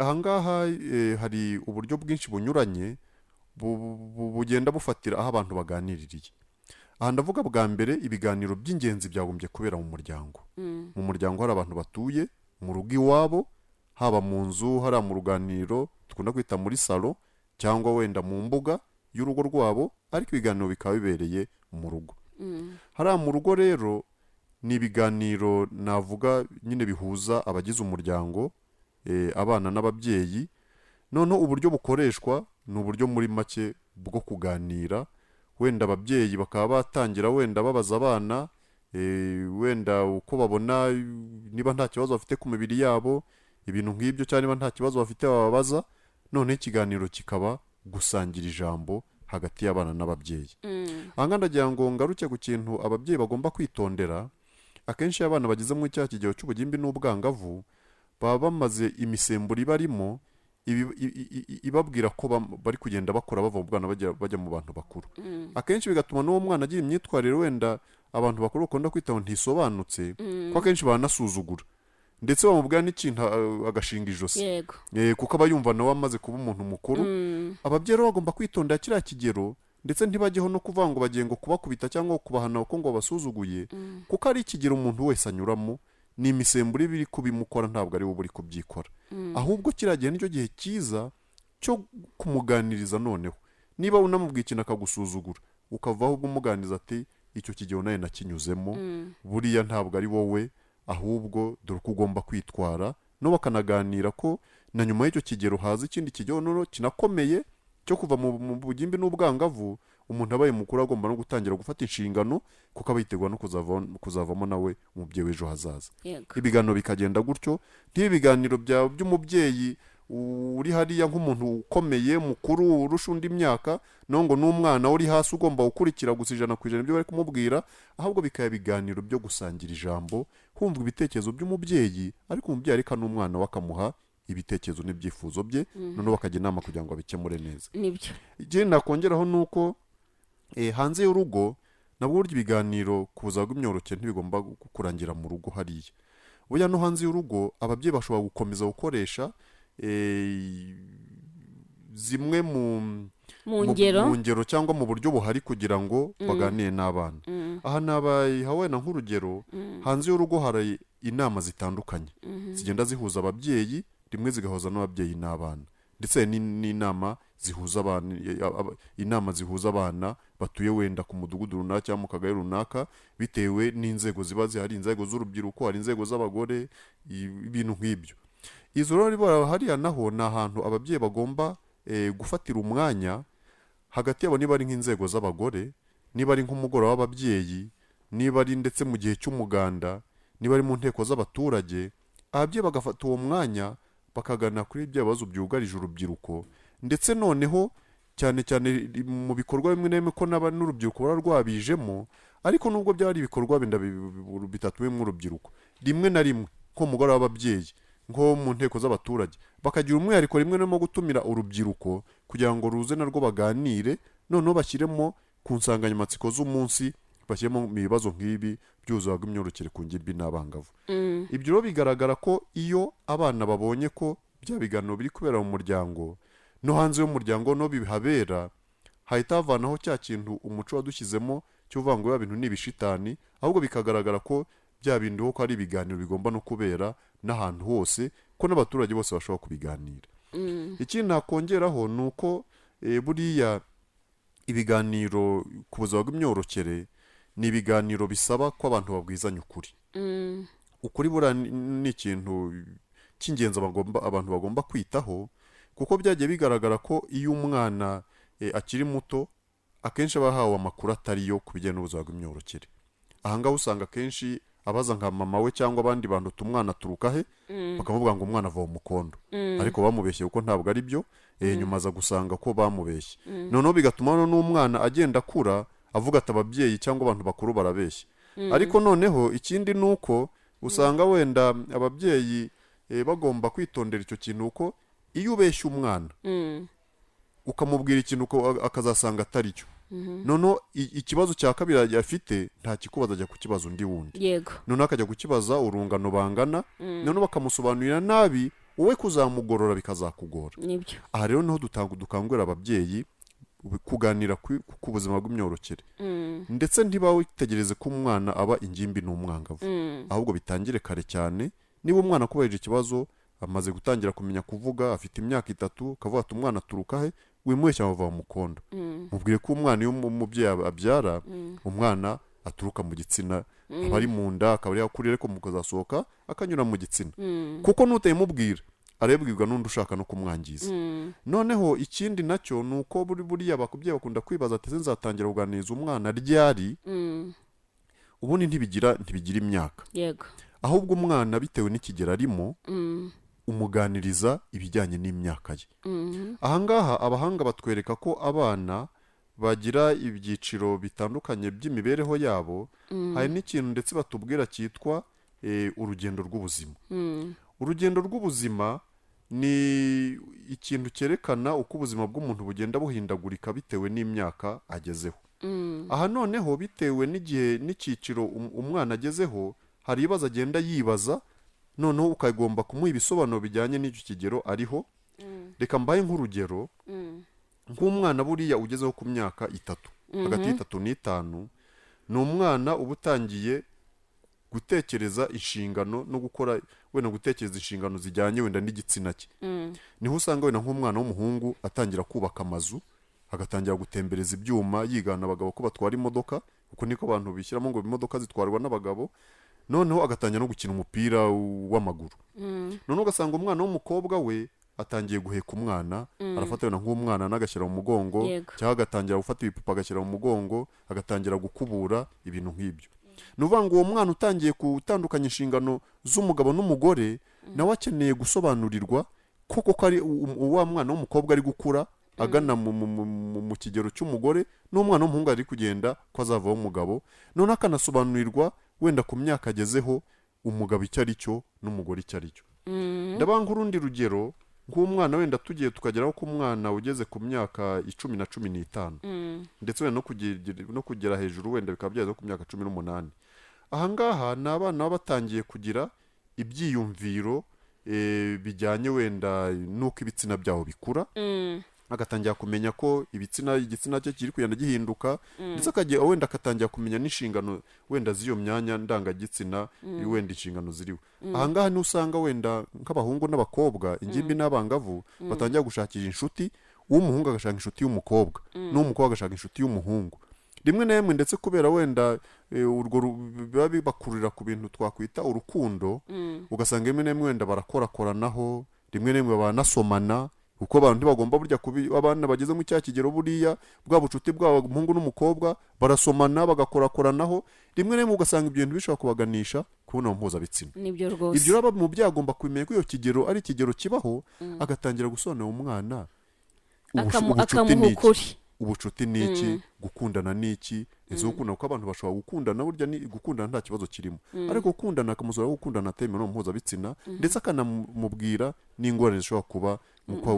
Speaker 3: Ahangaha hari uburyo bwinshi bunyuranye bugenda bufatira aho abantu baganiririye. Aha ndavuga bwa mbere ibiganiro by'ingenzi byagombye kubera mu muryango. Mu muryango hari abantu batuye mu rugo iwabo, haba mu nzu, hari mu ruganiriro dukunda kwita muri salo, cyangwa wenda mu mbuga y'urugo rwabo, ariko ibiganiro bikaba bibereye mu rugo. Hari mu rugo rero ni ibiganiro navuga nyine bihuza abagize umuryango, abana n'ababyeyi. Noneho uburyo bukoreshwa ni uburyo muri make bwo kuganira, wenda ababyeyi bakaba batangira wenda babaza abana wenda uko babona, niba nta kibazo bafite ku mibiri yabo, ibintu nk'ibyo, cyangwa niba nta kibazo bafite bababaza. Noneho ikiganiro kikaba gusangira ijambo hagati y'abana n'ababyeyi. Aha ndagira ngo ngaruke ku kintu ababyeyi bagomba kwitondera. Akenshi abana bageze mu cya kigero cy'ubugimbi n'ubwangavu baba bamaze imisemburo ibarimo ibabwira ko bari kugenda bakora bava mu bwana bajya mu bantu bakuru. Akenshi bigatuma n'uwo mwana agira imyitwarire wenda abantu bakuru bakunda kwita ngo ntisobanutse, ko akenshi banasuzugura, ndetse bamubwira n'ikintu agashinga ijosi, kuko aba yumva nawe amaze kuba umuntu mukuru. Ababyeyi rero bagomba kwitondera kiriya kigero, ndetse ntibajyeho no kuvuga ngo bagiye ngo kubakubita cyangwa kubahana kuko ngo basuzuguye, kuko ari ikigero umuntu wese anyuramo. Ni imisemburo iba iri kubimukora, ntabwo ari we uri kubyikora. Ahubwo kiriya gihe nicyo gihe cyiza cyo kumuganiriza. Noneho niba unamubwiye ikintu akagusuzugura, ukavaho ubwo umuganiriza ati icyo kigero nawe nakinyuzemo, buriya ntabwo ari wowe, ahubwo dore uko ugomba kwitwara. No bakanaganira ko na nyuma y'icyo kigero haza ikindi kigero noneho kinakomeye cyo kuva mu bugimbi n'ubwangavu. Umuntu abaye mukuru agomba no gutangira gufata inshingano, kuko aba yitegura no kuzavamo nawe umubyeyi w'ejo hazaza. Ibiganiro bikagenda gutyo, nk'ibiganiro by'umubyeyi uri hariya nk'umuntu ukomeye mukuru urusha undi imyaka, ngo n'umwana uri hasi ugomba gukurikira gusa 100% ibyo bari kumubwira, ahubwo bikaba ibiganiro byo gusangira ijambo, humva ibitekerezo by'umubyeyi, ariko umubyeyi ariko n'umwana we akamuha ibitekerezo n'ibyifuzo bye, noneho bakajya inama kugira ngo abikemure neza.
Speaker 2: nibyo
Speaker 3: Ikindi nakongeraho nuko hanze y'urugo nabwo burya ibiganiro ku buzima bw'imyororokere ntibigomba kurangira mu rugo hariya. Burya no hanze y'urugo ababyeyi bashobora gukomeza gukoresha zimwe mu
Speaker 2: mu ngero
Speaker 3: cyangwa mu buryo buhari kugira ngo baganire n'abana. Aha nabaye wenda nk'urugero, hanze y'urugo hari inama zitandukanye zigenda zihuza ababyeyi, rimwe zigahuza n'ababyeyi n'abana, ndetse n'inama zihuza abana, inama zihuza abana batuye wenda ku mudugudu runaka cyangwa mu kagari runaka, bitewe n'inzego ziba zihari, inzego z'urubyiruko, hari inzego z'abagore, ibintu nk'ibyo. Izo rero hariya naho ni ahantu ababyeyi bagomba gufatira umwanya hagati yabo, niba ari nk'inzego z'abagore, niba ari nk'umugoroba w'ababyeyi, niba ari ndetse mu gihe cy'umuganda, niba ari mu nteko z'abaturage, ababyeyi bagafata uwo mwanya bakagana kuri ibyo bibazo byugarije urubyiruko. Ndetse noneho cyane cyane mu bikorwa bimwe na bimwe ko n'urubyiruko rwabijemo, ariko nubwo byari ibikorwa benda bitatuwemo urubyiruko, rimwe na rimwe nko mugoroba w'ababyeyi, nko mu nteko z'abaturage, bakagira umwihariko rimwe no gutumira urubyiruko kugira ngo ruze narwo baganire, noneho bashyiremo ku nsanganyamatsiko z'umunsi, bashyiremo ibibazo nk'ibi by'ubuzima bw'imyororokere ku ngimbi n'abangavu. Ibyo rero bigaragara ko iyo abana babonye ko bya biganiro biri kubera mu muryango no hanze y'umuryango no bihabera, hahita havanaho cya kintu umuco wadushyizemo cy'uvuga ngo bintu ni ibishitani, ahubwo bikagaragara ko bya bintu ko ari ibiganiro bigomba no kubera n'ahantu hose, ko n'abaturage bose bashobora kubiganira. Ikindi nakongeraho ni uko buriya ibiganiro ku buzima bw'imyororokere ni ibiganiro bisaba ko abantu babwizanya ukuri. Ukuri buriya ni ikintu cy'ingenzi abantu bagomba kwitaho, kuko byagiye bigaragara ko iyo umwana akiri muto akenshi aba ahawe amakuru atari yo ku bijyanye n'ubuzima bw'imyororokere. Ahangaha usanga akenshi abaza nka mama we cyangwa abandi bantu umwana aturuka he, bakavuga ngo umwana ava mu mukondo, ariko bamubeshye kuko ntabwo ari byo. Nyuma aza gusanga ko bamubeshye, noneho bigatuma n'umwana agenda akura avuga ati ababyeyi cyangwa abantu bakuru barabeshye. Ariko noneho ikindi ni uko usanga wenda ababyeyi bagomba kwitondera icyo kintu, uko iyo ubeshye umwana ukamubwira ikintu akazasanga atari cyo, noneho ikibazo cya kabiri afite nta kikubaza, ajya kukibaza undi wundi, noneho akajya kukibaza urungano bangana, noneho bakamusobanurira nabi, wowe kuzamugorora bikazakugora. Aha rero niho dukangurira ababyeyi kuganira ku buzima bw'imyororokere, ndetse ntibawitegereze ko umwana aba ingimbi n'umwangavu, ahubwo bitangire kare cyane. Niba umwana akubaje ikibazo amaze gutangira kumenya kuvuga, afite imyaka 3, akavuga ati umwana aturuka he, wimuheshya bava mu mukondo, mubwire ko umwana iyo umubyeyi abyara, umwana aturuka mu gitsina, aba ari mu nda, akaba ari akurira, ariko mukazasohoka akanyura mu gitsina, kuko nutayimubwira arebwirwa n'undi ushaka no kumwangiza. Noneho ikindi nacyo ni uko buriya ababyeyi bakunda kwibaza ati nzatangira kuganiriza umwana ryari, ubundi ntibigira imyaka, ahubwo umwana bitewe n'ikigero arimo umuganiriza ibijyanye n'imyaka ye. Ahangaha abahanga batwereka ko abana bagira ibyiciro bitandukanye by'imibereho yabo. Hari n'ikintu ndetse batubwira cyitwa urugendo rw'ubuzima. Urugendo rw'ubuzima ni ikintu cyerekana uko ubuzima bw'umuntu bugenda buhindagurika bitewe n'imyaka agezeho. Aha noneho bitewe n'igihe n'icyiciro umwana agezeho, hari ibibazo agenda yibaza, noneho ukagomba kumuha ibisobanuro bijyanye n'icyo kigero ariho. Reka mbaye nk'urugero, nk'umwana buriya ugezeho ku myaka 3, hagati y'3 n'5, ni umwana uba utangiye gutekereza inshingano no gukora, wenda gutekereza inshingano zijyanye wenda n'igitsina cye. Niho usanga wenda nk'umwana w'umuhungu atangira kubaka amazu, agatangira gutembereza ibyuma, yigana abagabo ko batwara imodoka, kuko niko abantu bishyiramo ngo imodoka zitwarwa n'abagabo. Noneho agatangira no gukina umupira w'amaguru. Noneho ugasanga umwana w'umukobwa we atangiye guheka umwana, arafata wenda nk'umwana n'agashyira mu mugongo, cyangwa agatangira gufata ibipupa agashyira mu mugongo, agatangira gukubura ibintu nk'ibyo. Nuvuga ngo uwo mwana utangiye gutandukanya inshingano z'umugabo n'umugore, nawe akeneye gusobanurirwa koko ko ari wa mwana w'umukobwa ari gukura agana mu kigero cy'umugore, n'umwana w'umuhungu ari kugenda ko azavaho umugabo. None akanasobanurirwa wenda ku myaka agezeho umugabo icyo ari cyo n'umugore icyo ari cyo. Ndabanga urundi rugero, nk'umwana wenda tugiye tukageraho ku mwana ugeze ku myaka 10 na 15, ndetse wenda no kugera hejuru wenda bikaba byageze ku myaka 18. Ahangaha ni abana baba batangiye kugira ibyiyumviro bijyanye wenda n'uko ibitsina byabo bikura, agatangira kumenya ko igitsina cye kiri kugenda gihinduka ndetse wenda akatangira kumenya n'inshingano wenda z'iyo myanya ndangagitsina wenda inshingano ziriwe ahangaha niho usanga wenda nk'abahungu n'abakobwa ingimbi n'abangavu batangira gushakira inshuti uw'umuhungu agashaka inshuti y'umukobwa n'uw'umukobwa agashaka inshuti y'umuhungu rimwe na rimwe ndetse kubera wenda urwo biba bibakurira ku bintu twakwita urukundo ugasanga rimwe na rimwe wenda barakorakoranaho rimwe na rimwe banasomana kuko abantu ntibagomba burya abana bageze mu cya kigero buriya bwa bucuti bwabo umuhungu n'umukobwa barasomana bagakorakoranaho rimwe na rimwe ugasanga ibyo bintu bishobora kubaganisha kubona mpuzabitsina
Speaker 2: nibyo rwose
Speaker 3: ibyo raba mu byagomba kumenya ko iyo kigero ari ikigero kibaho agatangira gusobanurira umwana ubucuti ni iki gukundana ni iki ese gukundana kuko abantu bashobora gukundana burya ni gukundana nta kibazo kirimo ariko gukundana akamusobanurira gukundana atemewe no mpuzabitsina ndetse akanamubwira n'ingorane zishobora kuba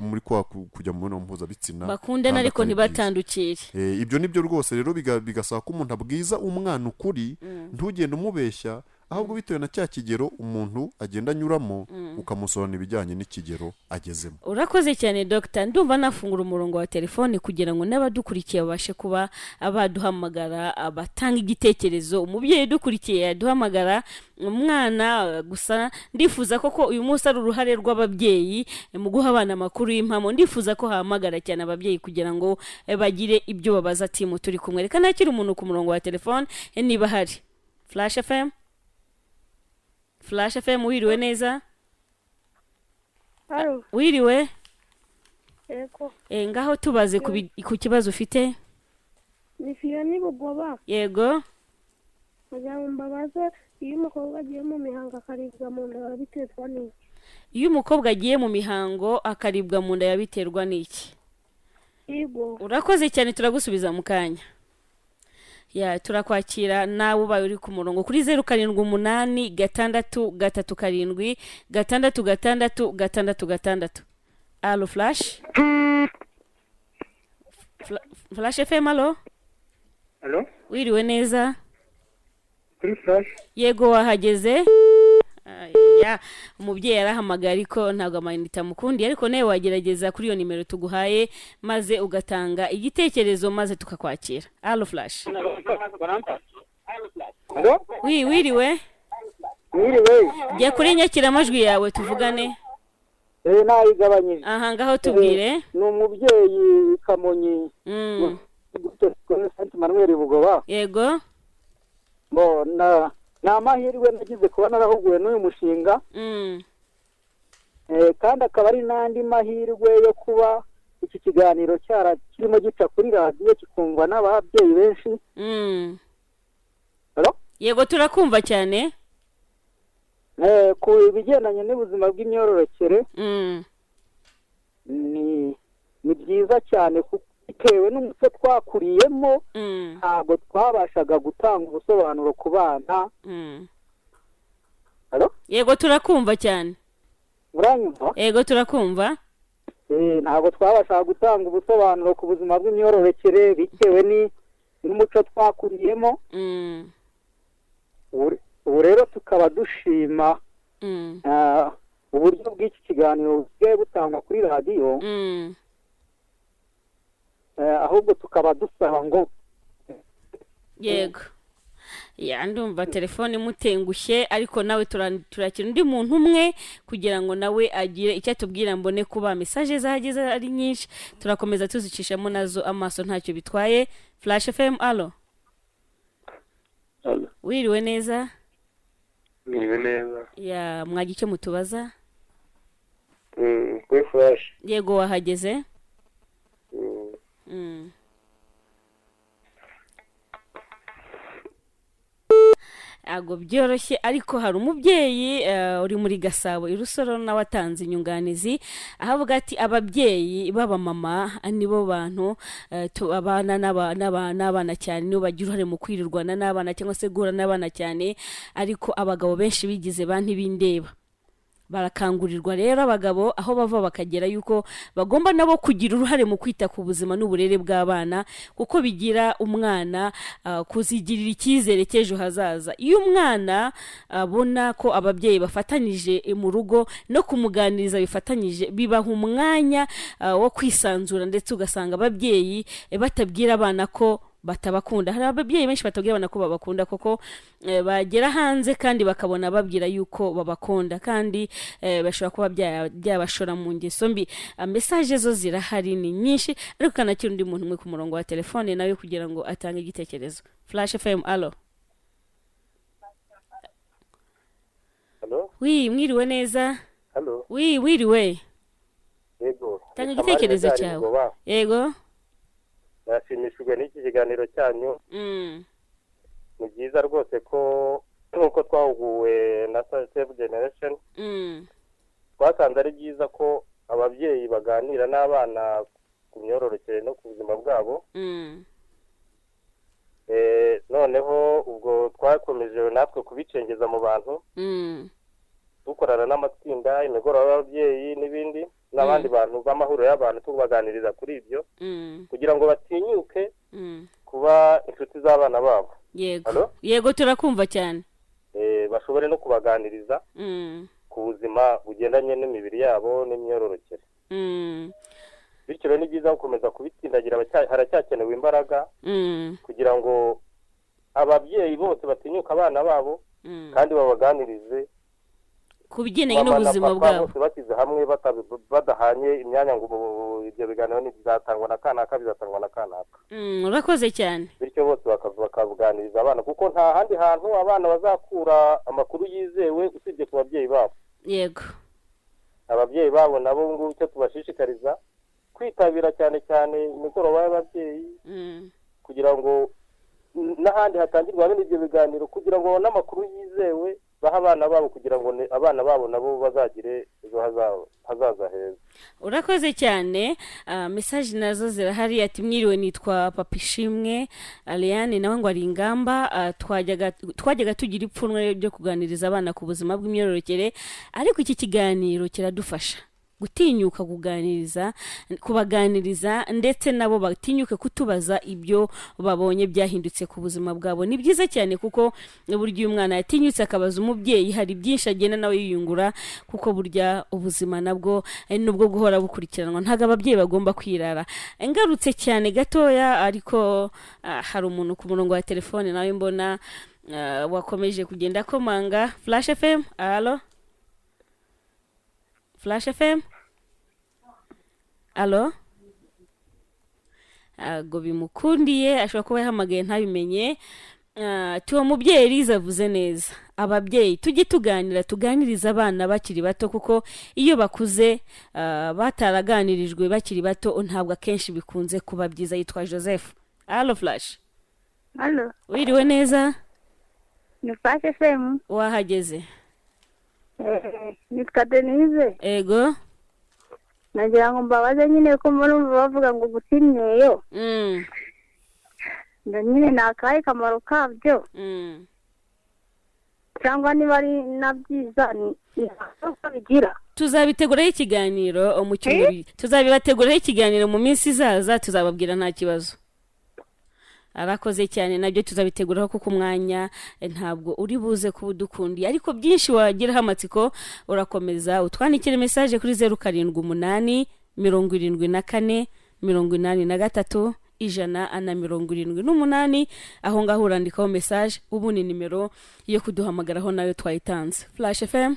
Speaker 3: muri kujya mu mibonano mpuzabitsina
Speaker 2: bakundana ariko ntibatandukire
Speaker 3: ibyo nibyo rwose rero bigasaba ko umuntu abwiza umwana ukuri ntugende umubeshya ahubwo bitewe na cya kigero umuntu agenda anyuramo ukamusobanurira ibijyanye n'ikigero agezemo.
Speaker 2: Urakoze cyane Dr. Ndumva nafungura umurongo wa telefone kugira ngo n'abadukurikiye babashe kuba abaduhamagara abatanga igitekerezo. Umubyeyi dukurikiye yaduhamagara umwana gusa ndifuza koko uyu munsi ari uruhare rw'ababyeyi mu guha abana amakuru y'impamo. Ndifuza ko hamagara cyane ababyeyi kugira ngo bagire ibyo babaza timu turi kumwe. Reka nakiri umuntu ku murongo wa telefone niba hari. Flash FM wiriwe neza?
Speaker 6: Halo.
Speaker 2: Wiriwe?
Speaker 6: Yego.
Speaker 2: Ngaho tubaze ku kibazo ufite?
Speaker 6: Ni Fiona Bugoba.
Speaker 2: Yego.
Speaker 6: Mbabaza iyo umukobwa agiye mu mihango akaribwa mu nda yabiterwa n'iki?
Speaker 2: Iyo umukobwa agiye mu mihango akaribwa mu nda yabiterwa n'iki?
Speaker 6: Yego.
Speaker 2: Urakoze cyane turagusubiza mu kanya. Ya turakwakira nawe ubaye uri ku murongo kuri 0786676666. Allo Flash? Flash FM allo?
Speaker 7: Allo?
Speaker 2: Wiriwe neza?
Speaker 7: Kuri Flash?
Speaker 2: Yego wahageze? Ya umubyeyi arahamagara ariko ntabwo amayinite amukundi ariko nawe wagerageza kuri iyo nimero tuguhaye maze ugatanga igitekerezo maze tukakwakira. Allo Flash?
Speaker 7: Allo?
Speaker 2: Wiriwe?
Speaker 7: Wiriwe.
Speaker 2: Jya kuri nyakiramajwi yawe tuvugane.
Speaker 7: Nayigabanyije.
Speaker 2: Aha ngaho tubwire.
Speaker 7: Ni umubyeyi Kamonyi. Saint Manuel Bugoba.
Speaker 2: Yego.
Speaker 7: Bona na amahirwe nagize kuba narahuguwe n'uyu mushinga kandi akaba ari n'andi mahirwe yo kuba iki kiganiro kirimo gica kuri radiyo kikumva n'ababyeyi benshi.
Speaker 2: Yego turakumva cyane.
Speaker 7: Ku bigendanye n'ubuzima bw'imyororokere ni byiza cyane kuko bitewe n'umuco twakuriyemo ntabwo twabashaga gutanga ubusobanuro ku bana.
Speaker 2: Yego turakumva cyane.
Speaker 7: Uranyumva?
Speaker 2: Yego turakumva.
Speaker 7: Ntabwo twabashaga gutanga ubusobanuro ku buzima bw'imyororokere bitewe n'umuco twakuriyemo. Ubu rero tukaba dushima uburyo bw'iki kiganiro bugiye butangwa kuri radiyo. Ahubwo tukaba dusaba ngo
Speaker 2: yego ndumva telefone imutengushye ariko nawe turakira undi muntu umwe kugira ngo nawe agire icyo atubwira mbone kuba message zahageze ari nyinshi turakomeza tuzicishamo nazo amaso ntacyo bitwaye. Flash FM allo?
Speaker 8: Allo.
Speaker 2: Wiriwe neza?
Speaker 8: Wiriwe neza.
Speaker 2: Ya mwagiye icyo mutubaza?
Speaker 8: Kuri Flash.
Speaker 2: Yego wahageze? Ago byoroshye ariko hari umubyeyi uri muri Gasabo Irusoro nawe atanze inyunganizi ahavuga ati ababyeyi baba mama nibo bantu abana n'abana cyane nibo bagira uruhare mu kwirirwana n'abana cyangwa se guhura n'abana cyane ariko abagabo benshi bigize bantu bindeba barakangurirwa rero abagabo aho bava bakagera yuko bagomba nabo kugira uruhare mu kwita ku buzima n'uburere bw'abana kuko bigira umwana kuzigirira icyizere cy'ejo hazaza. Iyo umwana abona ko ababyeyi bafatanyije mu rugo no kumuganiriza bifatanyije bibaha umwanya wo kwisanzura, ndetse ugasanga ababyeyi batabwira abana ko batabakunda. Hari ababyeyi benshi batabwira abana ko babakunda koko bagera hanze kandi bakabona babwira yuko babakunda, kandi bashobora kuba byabashora mu ngeso mbi. Message zo zirahari ni nyinshi, ariko kanakira undi muntu umwe ku murongo wa telefone nawe kugira ngo atange igitekerezo. Flash FM, allo.
Speaker 8: Hello?
Speaker 2: Oui, mwiriwe neza.
Speaker 8: Hello?
Speaker 2: Oui, wiriwe.
Speaker 8: Yego.
Speaker 2: Tanga igitekerezo cyawe. Yego.
Speaker 8: Nashimishijwe n'iki kiganiro cyanyu. Ni byiza rwose ko nkuko twahuguwe na Save Generation. Twasanze ari byiza ko ababyeyi baganira n'abana ku myororokere no ku buzima bwabo. Noneho ubwo twakomeje natwe kubicengeza mu bantu. Dukorana n'amatsinda, imigoroba y'ababyeyi n'ibindi n'abandi bantu b'amahuriro y'abantu tubaganiriza kuri ibyo kugira ngo batinyuke kuba inshuti z'abana babo.
Speaker 2: Yego turakumva cyane.
Speaker 8: Bashobore no kubaganiriza ku buzima bugendanye n'imibiri yabo n'imyororokere. Bityo rero ni byiza gukomeza kubitsindagira, haracyakenewe imbaraga kugira ngo ababyeyi bose batinyuka abana babo kandi babaganirize
Speaker 2: ku bigendanye n'ubuzima bwabo,
Speaker 8: bashyize hamwe badahanye imyanya ngo ibyo biganiro bizatangwa na kanaka bizatangwa na kanaka.
Speaker 2: Urakoze cyane.
Speaker 8: Bityo bose bakabuganiriza abana kuko nta handi hantu abana bazakura amakuru yizewe usibye ku babyeyi babo.
Speaker 2: Yego.
Speaker 8: Ababyeyi babo nabo ngo icyo tubashishikariza kwitabira cyane cyane imigoroba y'ababyeyi kugira ngo n'ahandi hatangirwa bene ibyo biganiro kugira ngo babone amakuru yizewe baha abana babo kugira ngo abana babo nabo bazagire ejo hazaza heza.
Speaker 2: Urakoze cyane. Message nazo zirahari ati mwiriwe nitwa Papa Ishimwe Aliane nawe ngo ari ingamba. Twajyaga tugira ipfunwe ryo kuganiriza abana ku buzima bw'imyororokere, ariko iki kiganiro kiradufasha gutinyuka kubaganiriza ndetse nabo batinyuke kutubaza ibyo babonye byahindutse ku buzima bwabo. Ni byiza cyane kuko burya umwana yatinyutse akabaza umubyeyi hari byinshi agenda nawe yiyungura, kuko burya ubuzima nabwo nubwo guhora bukurikiranwa ntago ababyeyi bagomba kwirara. Ngarutse cyane gatoya, ariko hari umuntu ku murongo wa telefone nawe mbona wakomeje kugenda komanga. Flash FM, allo. Flash FM, allo. Go bimukundiye ashobora kuba yahamagaye ntabimenye. Tuwo mubyeyi Eliza avuze neza, ababyeyi tujye tuganiriza abana bakiri bato, kuko iyo bakuze bataraganirijwe bakiri bato ntabwo akenshi bikunze kuba byiza. Yitwa Joseph. Allo Flash.
Speaker 6: Allo.
Speaker 2: Wiriwe neza?
Speaker 6: Ni Flash FM.
Speaker 2: Wahageze?
Speaker 6: Nitwa Denise.
Speaker 2: Ego.
Speaker 6: Nagira ngo mbabaze nyine ko murumva bavuga ngo gutimyeyo. Nyine nakaye kamaro kabyo. Cyangwa niba ari nabyiza bigira.
Speaker 2: Tuzabiteguraho ikiganiro mu cyumweru. Tuzabibateguraho ikiganiro mu minsi izaza, tuzababwira nta kibazo. Arakoze cyane, nabyo tuzabiteguraho kuko umwanya ntabwo uri buze kubudukundi, ariko byinshi wagiraho amatsiko urakomeza utwandikire message kuri 078 74 83 178. aho ngaho urandikaho message, ubu ni nimero yo kuduhamagaraho nayo twayitanze. Flash FM.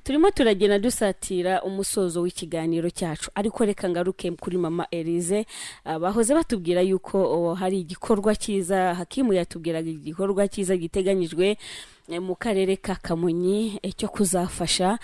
Speaker 2: Turimo turagenda dusatira umusozo w'ikiganiro cyacu, ariko reka ngaruke kuri mama Elize. Bahoze batubwira yuko hari igikorwa cyiza, Hakimu yatubwiraga igikorwa cyiza giteganyijwe mu karere ka Kamonyi cyo kuzafasha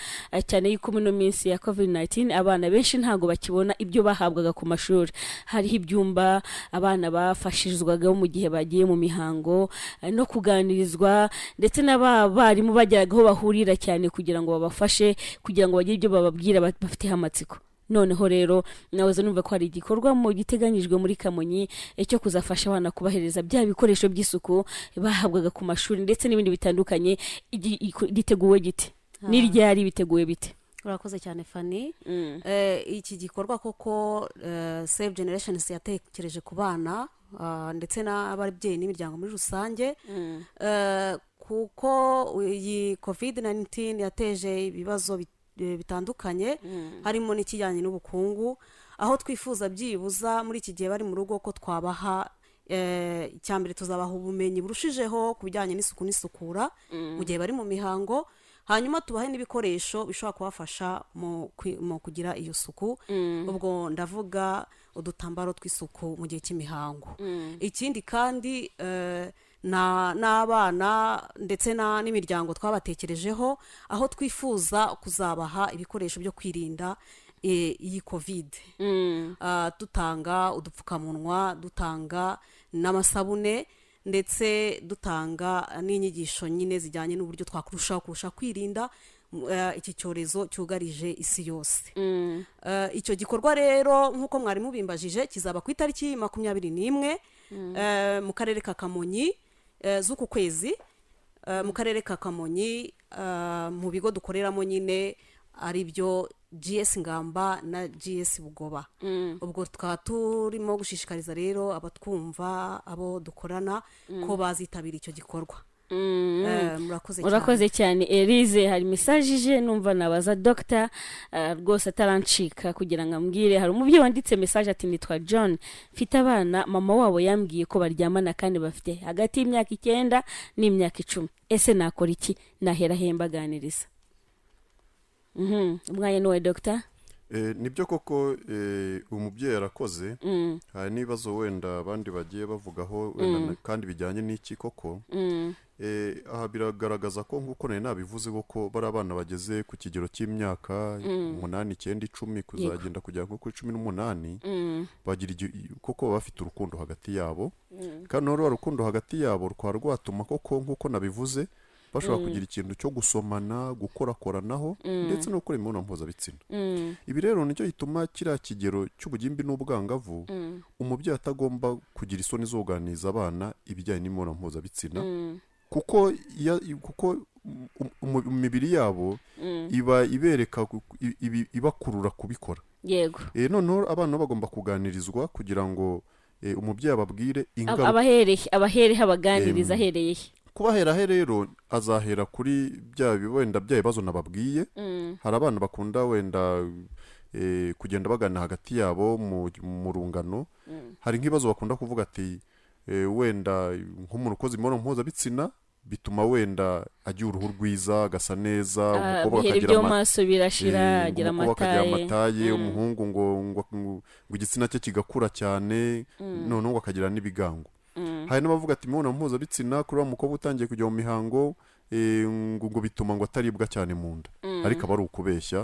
Speaker 2: cyane yuko mu minsi ya COVID-19 abana benshi ntago bakibona ibyo bahabwaga ku mashuri. Hariho ibyumba abana bafashizwaga mu gihe bagiye mu mihango no kuganirizwa, ndetse n'abarimu bageragaho bahurira cyane kugira ngo babafashe, kugira ngo bagire ibyo bababwira bafite amatsiko. noneho rero nawe numva ko hari igikorwa mu giteganyijwe muri Kamonyi cyo kuzafasha abana kubahereza bya bikoresho by'isuku bahabwaga ku mashuri ndetse n'ibindi bitandukanye. Giteguwe gite n'iryari biteguye bite?
Speaker 4: urakoze cyane Fanny. Iki gikorwa koko Save Generations yatekereje ku bana ndetse n'ababyeyi n'imiryango muri rusange, kuko iyi COVID-19 yateje ibibazo bitandukanye, harimo n'ikijyanye n'ubukungu, aho twifuza byibuza muri iki gihe bari mu rugo ko twabaha icyambere tuzabaha ubumenyi burushijeho ku bijyanye n'isuku n'isukura mu gihe bari mu mihango, hanyuma tubahe n'ibikoresho bishobora kubafasha mu kugira iyo suku. Ubwo ndavuga udutambaro tw'isuku mu gihe cy'imihango. Ikindi kandi n'abana ndetse n'imiryango twabatekerejeho, aho twifuza kuzabaha ibikoresho byo kwirinda iyi COVID, dutanga udupfukamunwa, dutanga n'amasabune, ndetse dutanga n'inyigisho nyine zijyanye n'uburyo twakurusha kwirinda iki cyorezo cyugarije isi yose. Icyo gikorwa rero nk'uko mwari mubimbajije kizaba ku itariki 21 mu karere ka Kamonyi z'uku kwezi, mu karere ka Kamonyi, mu bigo dukoreramo nyine ari byo GS Ngamba na GS Bugoba. Ubwo tukaba turimo gushishikariza rero abatwumva, abo dukorana ko bazitabira icyo gikorwa.
Speaker 2: Urakoze cyane Elise. Hari message je numva nabaza Dr. rwose atarancika kugira ngo ambwire. Hari umubyeyi wanditse message ati nitwa John, mfite abana, mama wabo yambwiye ko baryamana kandi bafite hagati y'imyaka 9 n'imyaka 10. Ese nakora iki? Nahera hembaganiriza. Umwanya n'uwe Dr.
Speaker 3: Nibyo koko umubyeyi arakoze. Hari n'ibibazo wenda abandi bagiye bavugaho wenda kandi bijyanye n'iki koko. Aha biragaragaza ko nk'uko nari nabivuze ko bari abana bageze ku kigero cy'imyaka 8, 9, 10 kuzagenda kugera kuri 18, bagira koko bafite urukundo hagati yabo, kandi n'uru rukundo hagati yabo rukaba rwatuma koko nk'uko nabivuze bashobora kugira ikintu cyo gusomana, gukorakoranaho, ndetse no gukora imibonano mpuzabitsina. Ibi rero nicyo gituma kiriya kigero cy'ubugimbi n'ubwangavu umubyeyi atagomba kugira isoni zo kuganiriza abana ibijyanye n'imibonano mpuzabitsina, kuko imibiri yabo iba ibereka, ibakurura kubikora.
Speaker 2: Yego.
Speaker 3: Noneho abana bagomba kuganirizwa kugira ngo umubyeyi ababwire ingaruka.
Speaker 2: Abaherehe abaganiriza ahereye
Speaker 3: kubahera rero azahera kuri wenda bya bibazo nababwiye. Hari abana bakunda wenda kugenda bagana hagati yabo mu rungano. Hari nk'ibibazo bakunda kuvuga ati wenda nk'umuntu ukoze imibonano mpuzabitsina bituma wenda agira uruhu rwiza, agasa neza, umukobwa akagira
Speaker 2: amaso birashira, agira
Speaker 3: amataye, umuhungu ngo igitsina cye kigakura cyane, none ngo akagira n'ibigango. Hari n'abavuga ati imibonano mpuzabitsina kuri wa mukobwa utangiye kujya mu mihango ngo bituma ngo ataribwa cyane mu nda, ariko aba ari ukubeshya.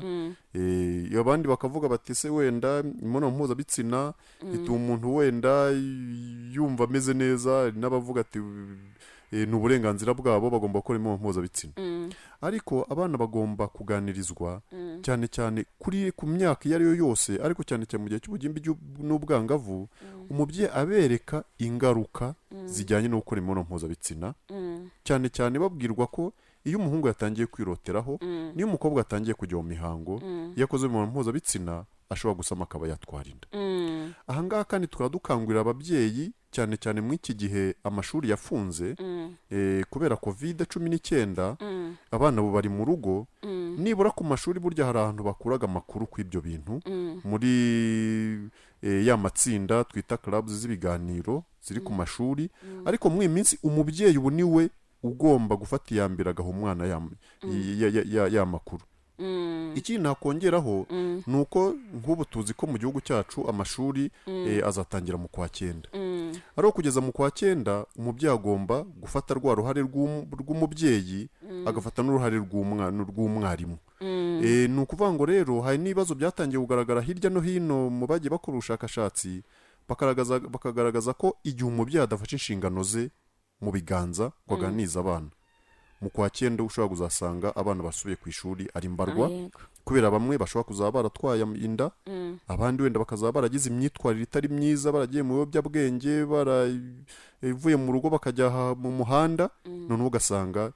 Speaker 3: Abandi bakavuga bati se wenda imibonano mpuzabitsina ituma umuntu wenda yumva ameze neza, n'abavuga ati ni uburenganzira bwabo, bagomba gukora imibonano mpuzabitsina. Ariko abana bagomba kuganirizwa cyane cyane ku myaka iyo ari yo yose, ariko cyane cyane mu gihe cy'ubugimbi n'ubwangavu, umubyeyi abereka ingaruka zijyanye no gukora imibonano mpuzabitsina, cyane cyane babwirwa ko iyo umuhungu yatangiye kwiroteraho, niyo umukobwa yatangiye kujya mu mihango, iyo akoze imibonano mpuzabitsina ashobora gusama akaba yatwara inda. Ahangaha kandi tukaba dukangurira ababyeyi cyane cyane mu iki gihe amashuri yafunze kubera COVID-19, abana bo bari mu rugo, nibura ku mashuri burya hari ahantu bakuraga amakuru ku ibyo bintu, muri ya matsinda twita clubs z'ibiganiro ziri ku mashuri. Ariko mu iminsi umubyeyi ubu niwe ugomba gufata iyambere agaha umwana ya makuru. Iki nakongeraho nuko nk'ubu tuzi ko mu gihugu cyacu amashuri azatangira mu kwa 9. Ariko kugeza mu kwa 9 umubyeyi agomba gufata rwa ruhare rw'umubyeyi, agafata n'uruhare rw'umwarimu. Ni ukuvuga ngo rero hari n'ibibazo byatangiye kugaragara hirya no hino mu bagiye bakora ubushakashatsi, bakagaragaza ko igihe umubyeyi adafashe inshingano ze mu biganza ngo aganirize abana, mu kwa cyenda ushobora kuzasanga abana basubiye ku ishuri ari mbarwa kubera bamwe bashobora kuzaba baratwaye inda abandi wenda bakazaba baragize imyitwarire itari myiza baragiye mu biyobyabwenge baravuye mu rugo bakajya mu muhanda none ugasanga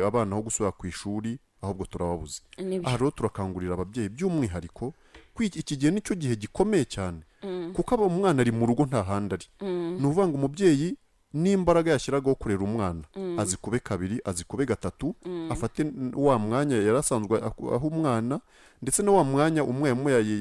Speaker 3: abana aho gusubira ku ishuri ahubwo turababuze. Aha rero turakangurira ababyeyi by'umwihariko iki gihe nicyo gihe gikomeye cyane kuko umwana ari mu rugo nta handi ari. Ni ukuvuga ngo umubyeyi n'imbaraga yashyiragaho kurera umwana azikube kabiri azikube gatatu afate wa mwanya yarasanzwe aho umwana ndetse na wa mwanya umwe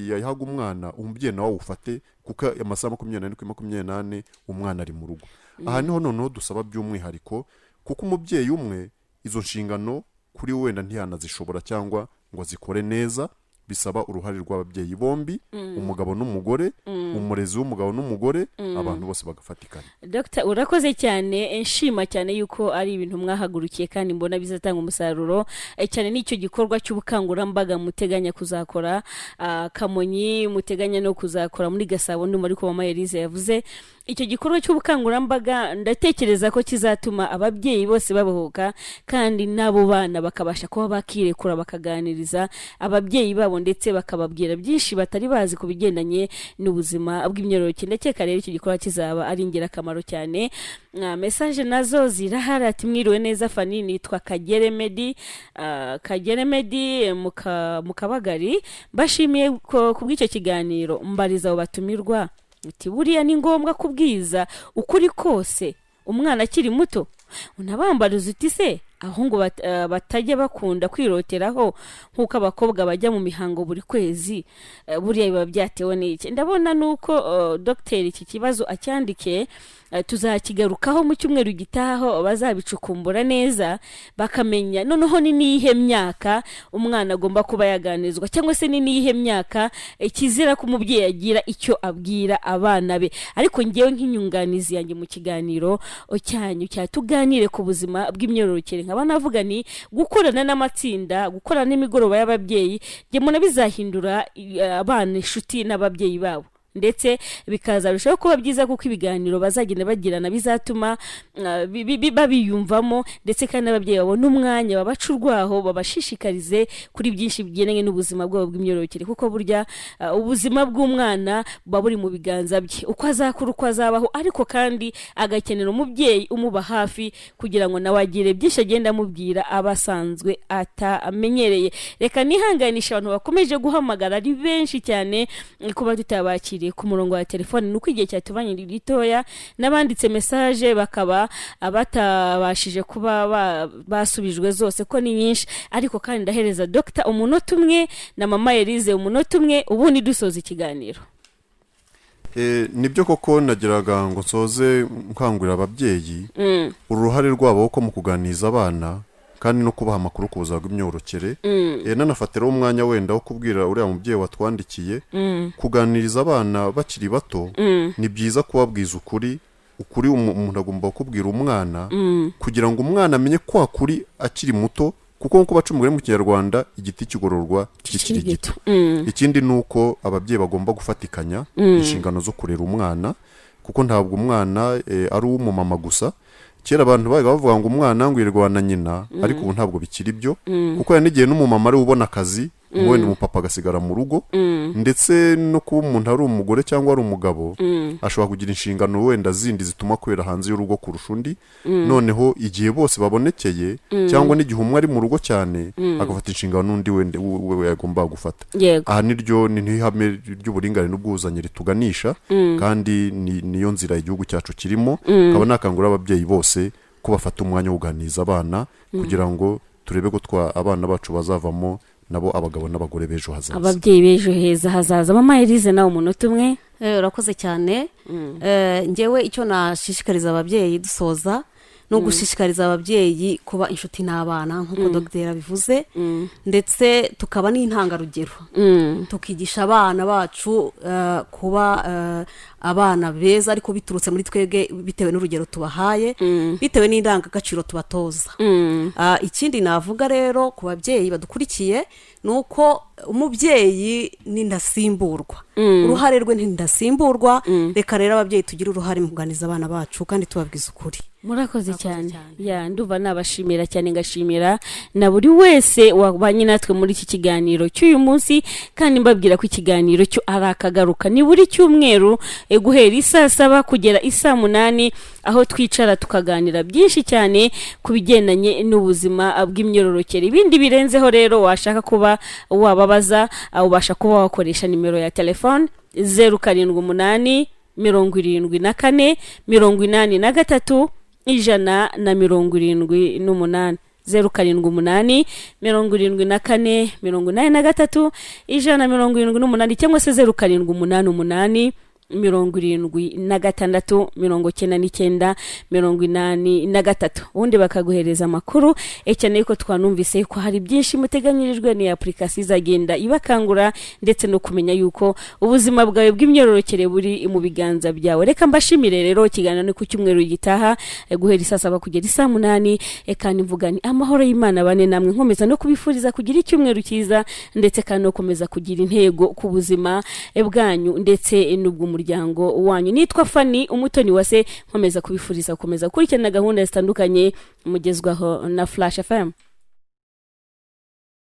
Speaker 3: yahaga umwana umubyeyi nawe awufate kuko amasaha 24 umwana ari mu rugo. Aha niho noneho dusaba by'umwihariko kuko umubyeyi umwe izo nshingano kuri wenda ntiyanazishobora cyangwa ngo azikore neza bisaba uruhare rw'ababyeyi bombi umugabo n'umugore umurezi w'umugabo n'umugore abantu bose bagafatikana.
Speaker 2: Dr. urakoze cyane nshima cyane yuko ari ibintu mwahagurukiye kandi mbona bizatanga umusaruro cyane n'icyo gikorwa cy'ubukangurambaga muteganya kuzakora Kamonyi muteganya no kuzakora muri Gasabo ndumva ariko mama Elise yavuze icyo gikorwa cy'ubukangurambaga ndatekereza ko kizatuma ababyeyi bose babohoka kandi nabo bana bakabasha kuba bakirekura bakaganiriza ababyeyi babo ndetse bakababwira byinshi batari bazi ku bigendanye n'ubuzima bw'imyororokere. Ndakeka rero icyo gikorwa kizaba ari ingirakamaro cyane. Message nazo zirahari ati mwiriwe neza Fani nitwa Kagere Medi mukabagari bashimiye kubw'icyo kiganiro mbariza abo batumirwa uti buriya ni ngombwa kubwiza ukuri kose umwana akiri muto unabambariza uti se ahungu batajya bakunda kwiroteraho nkuko abakobwa bajya mu mihango buri kwezi buriya biba byatewe n'iki. Ndabona nuko Dr. iki kibazo acyandike tuzakigarukaho mu cyumweru gitaho bazabicukumbura neza bakamenya noneho ni nihe myaka umwana agomba kuba yaganizwa cyangwa se ni nihe myaka kizira ku mubyeyi agira icyo abwira abana be. Ariko ngewe nk'inyunganizi yanjye mu kiganiro cyanyu cyatuganire ku buzima bw'imyororokere nkaba navuga ni gukorana n'amatsinda gukorana n'imigoroba y'ababyeyi nge muna bizahindura abana inshuti n'ababyeyi babo ndetse bikazarushaho kuba byiza kuko ibiganiro bazagenda bagirana bizatuma babiyumvamo ndetse kandi ababyeyi babona umwanya babacurwaho babashishikarize kuri byinshi bigendanye n'ubuzima bwabo bw'imyororokere kuko burya ubuzima bw'umwana buba buri mu biganza bye uko azakura uko azabaho ariko kandi agakenera umubyeyi umuba hafi kugira ngo nawe agire byinshi agenda amubwira abasanzwe atamenyereye. Reka nihanganisha abantu bakomeje guhamagara ari benshi cyane kuba tutabakiriye ku murongo wa telefone nuko igihe cyatubanye gitoya nabanditse message bakaba batabashije kuba basubijwe zose ko ni nyinshi ariko kandi ndahereza Dr. umunota umwe na mama Elise umunota umwe ubundi dusoza ikiganiro.
Speaker 3: Nibyo koko nagiraga ngo nsoze nkangurira ababyeyi uruhare rwabo ko mu kuganiza abana kandi no kubaha amakuru ku buzima bw'imyororokere nanafatiraho umwanya wenda wo kubwira uriya mubyeyi watwandikiye kuganiriza abana bakiri bato ni byiza kubabwiza ukuri umuntu agomba kubwira umwana kugira ngo umwana amenye kwa kuri akiri muto kuko nkuko bacumugire mu Kinyarwanda igiti kigororwa kikiri gito. Ikindi nuko ababyeyi bagomba gufatikanya inshingano zo kurera umwana kuko ntabwo umwana ari uw'umumama gusa. Kera abantu bavuga ngo umwana ngwirwa na nyina ariko ubu ntabwo bikiri byo kuko yanigiye n'umumama ari ubona akazi wenda umupapa agasigara mu rugo ndetse no kuba umuntu ari umugore cyangwa ari umugabo ashobora kugira inshingano wenda zindi zituma kwera hanze y'urugo kurusha undi noneho igihe bose babonekeye cyangwa n'igihe umwe ari mu rugo cyane agafata inshingano n'undi wenda we yagomba gufata. Aha niryo ni ihame ry'uburinganire n'ubwuzuzanye rituganisha kandi niyo nzira igihugu cyacu kirimo kaba nakangura ababyeyi bose ko bafata umwanya wo kuganiza abana kugira ngo turebe ko abana bacu bazavamo nabo abagabo n'abagore bejo hazaza
Speaker 2: ababyeyi bejo heza hazaza. Mama Elise nawe umunota umwe.
Speaker 4: Urakoze cyane. Ngewe icyo nashishikariza ababyeyi dusoza no gushishikariza ababyeyi kuba inshuti n'abana nk'uko Dr. bivuze ndetse tukaba n'intangarugero tukigisha abana bacu kuba abana beza ariko biturutse muri twebwe bitewe n'urugero tubahaye bitewe n'indangagaciro tubatoza. Ikindi navuga rero ku babyeyi badukurikiye nuko umubyeyi ni ndasimburwa, uruhare rwe ntindasimburwa. Reka rero ababyeyi tugire uruhare mu kuganiza abana bacu kandi tubabwiza ukuri.
Speaker 2: murakoze cyane ya nduva nabashimira cyane, ngashimira na buri wese wabanye natwe muri iki kiganiro cy'uyu munsi, kandi mbabwira ko ikiganiro cyo arakagaruka ni buri cyumweru guhera isaa 7 kugera isaa 8, aho twicara tukaganira byinshi cyane ku bigendanye n'ubuzima bw'imyororokere. Ibindi birenzeho rero washaka kuba wababaza, ubasha kuba wakoresha nimero ya telefone 078 74 83 178 078 74 83 178 cyangwa se 0788 76 99 83. ubundi bakaguhereza amakuru cyane yuko twanumvise ko hari byinshi muteganyirijwe ni application izagenda ibakangura ndetse no kumenya yuko ubuzima bwawe bw'imyororokere buri mu biganza byawe. Reka mbashimire rero, ikiganiro ku cyumweru gitaha guhera isaa 7 kugera isaa 8, kandi mvuga ni amahoro y'Imana bane namwe, nkomeza no kubifuriza kugira icyumweru cyiza ndetse kandi no komeza kugira intego ku buzima bwanyu ndetse n'ubwo umuryango wanyu. Nitwa Fanny Umutoni wase, nkomeza kubifuriza gukomeza gukurikirana gahunda zitandukanye mugezwaho na Flash FM.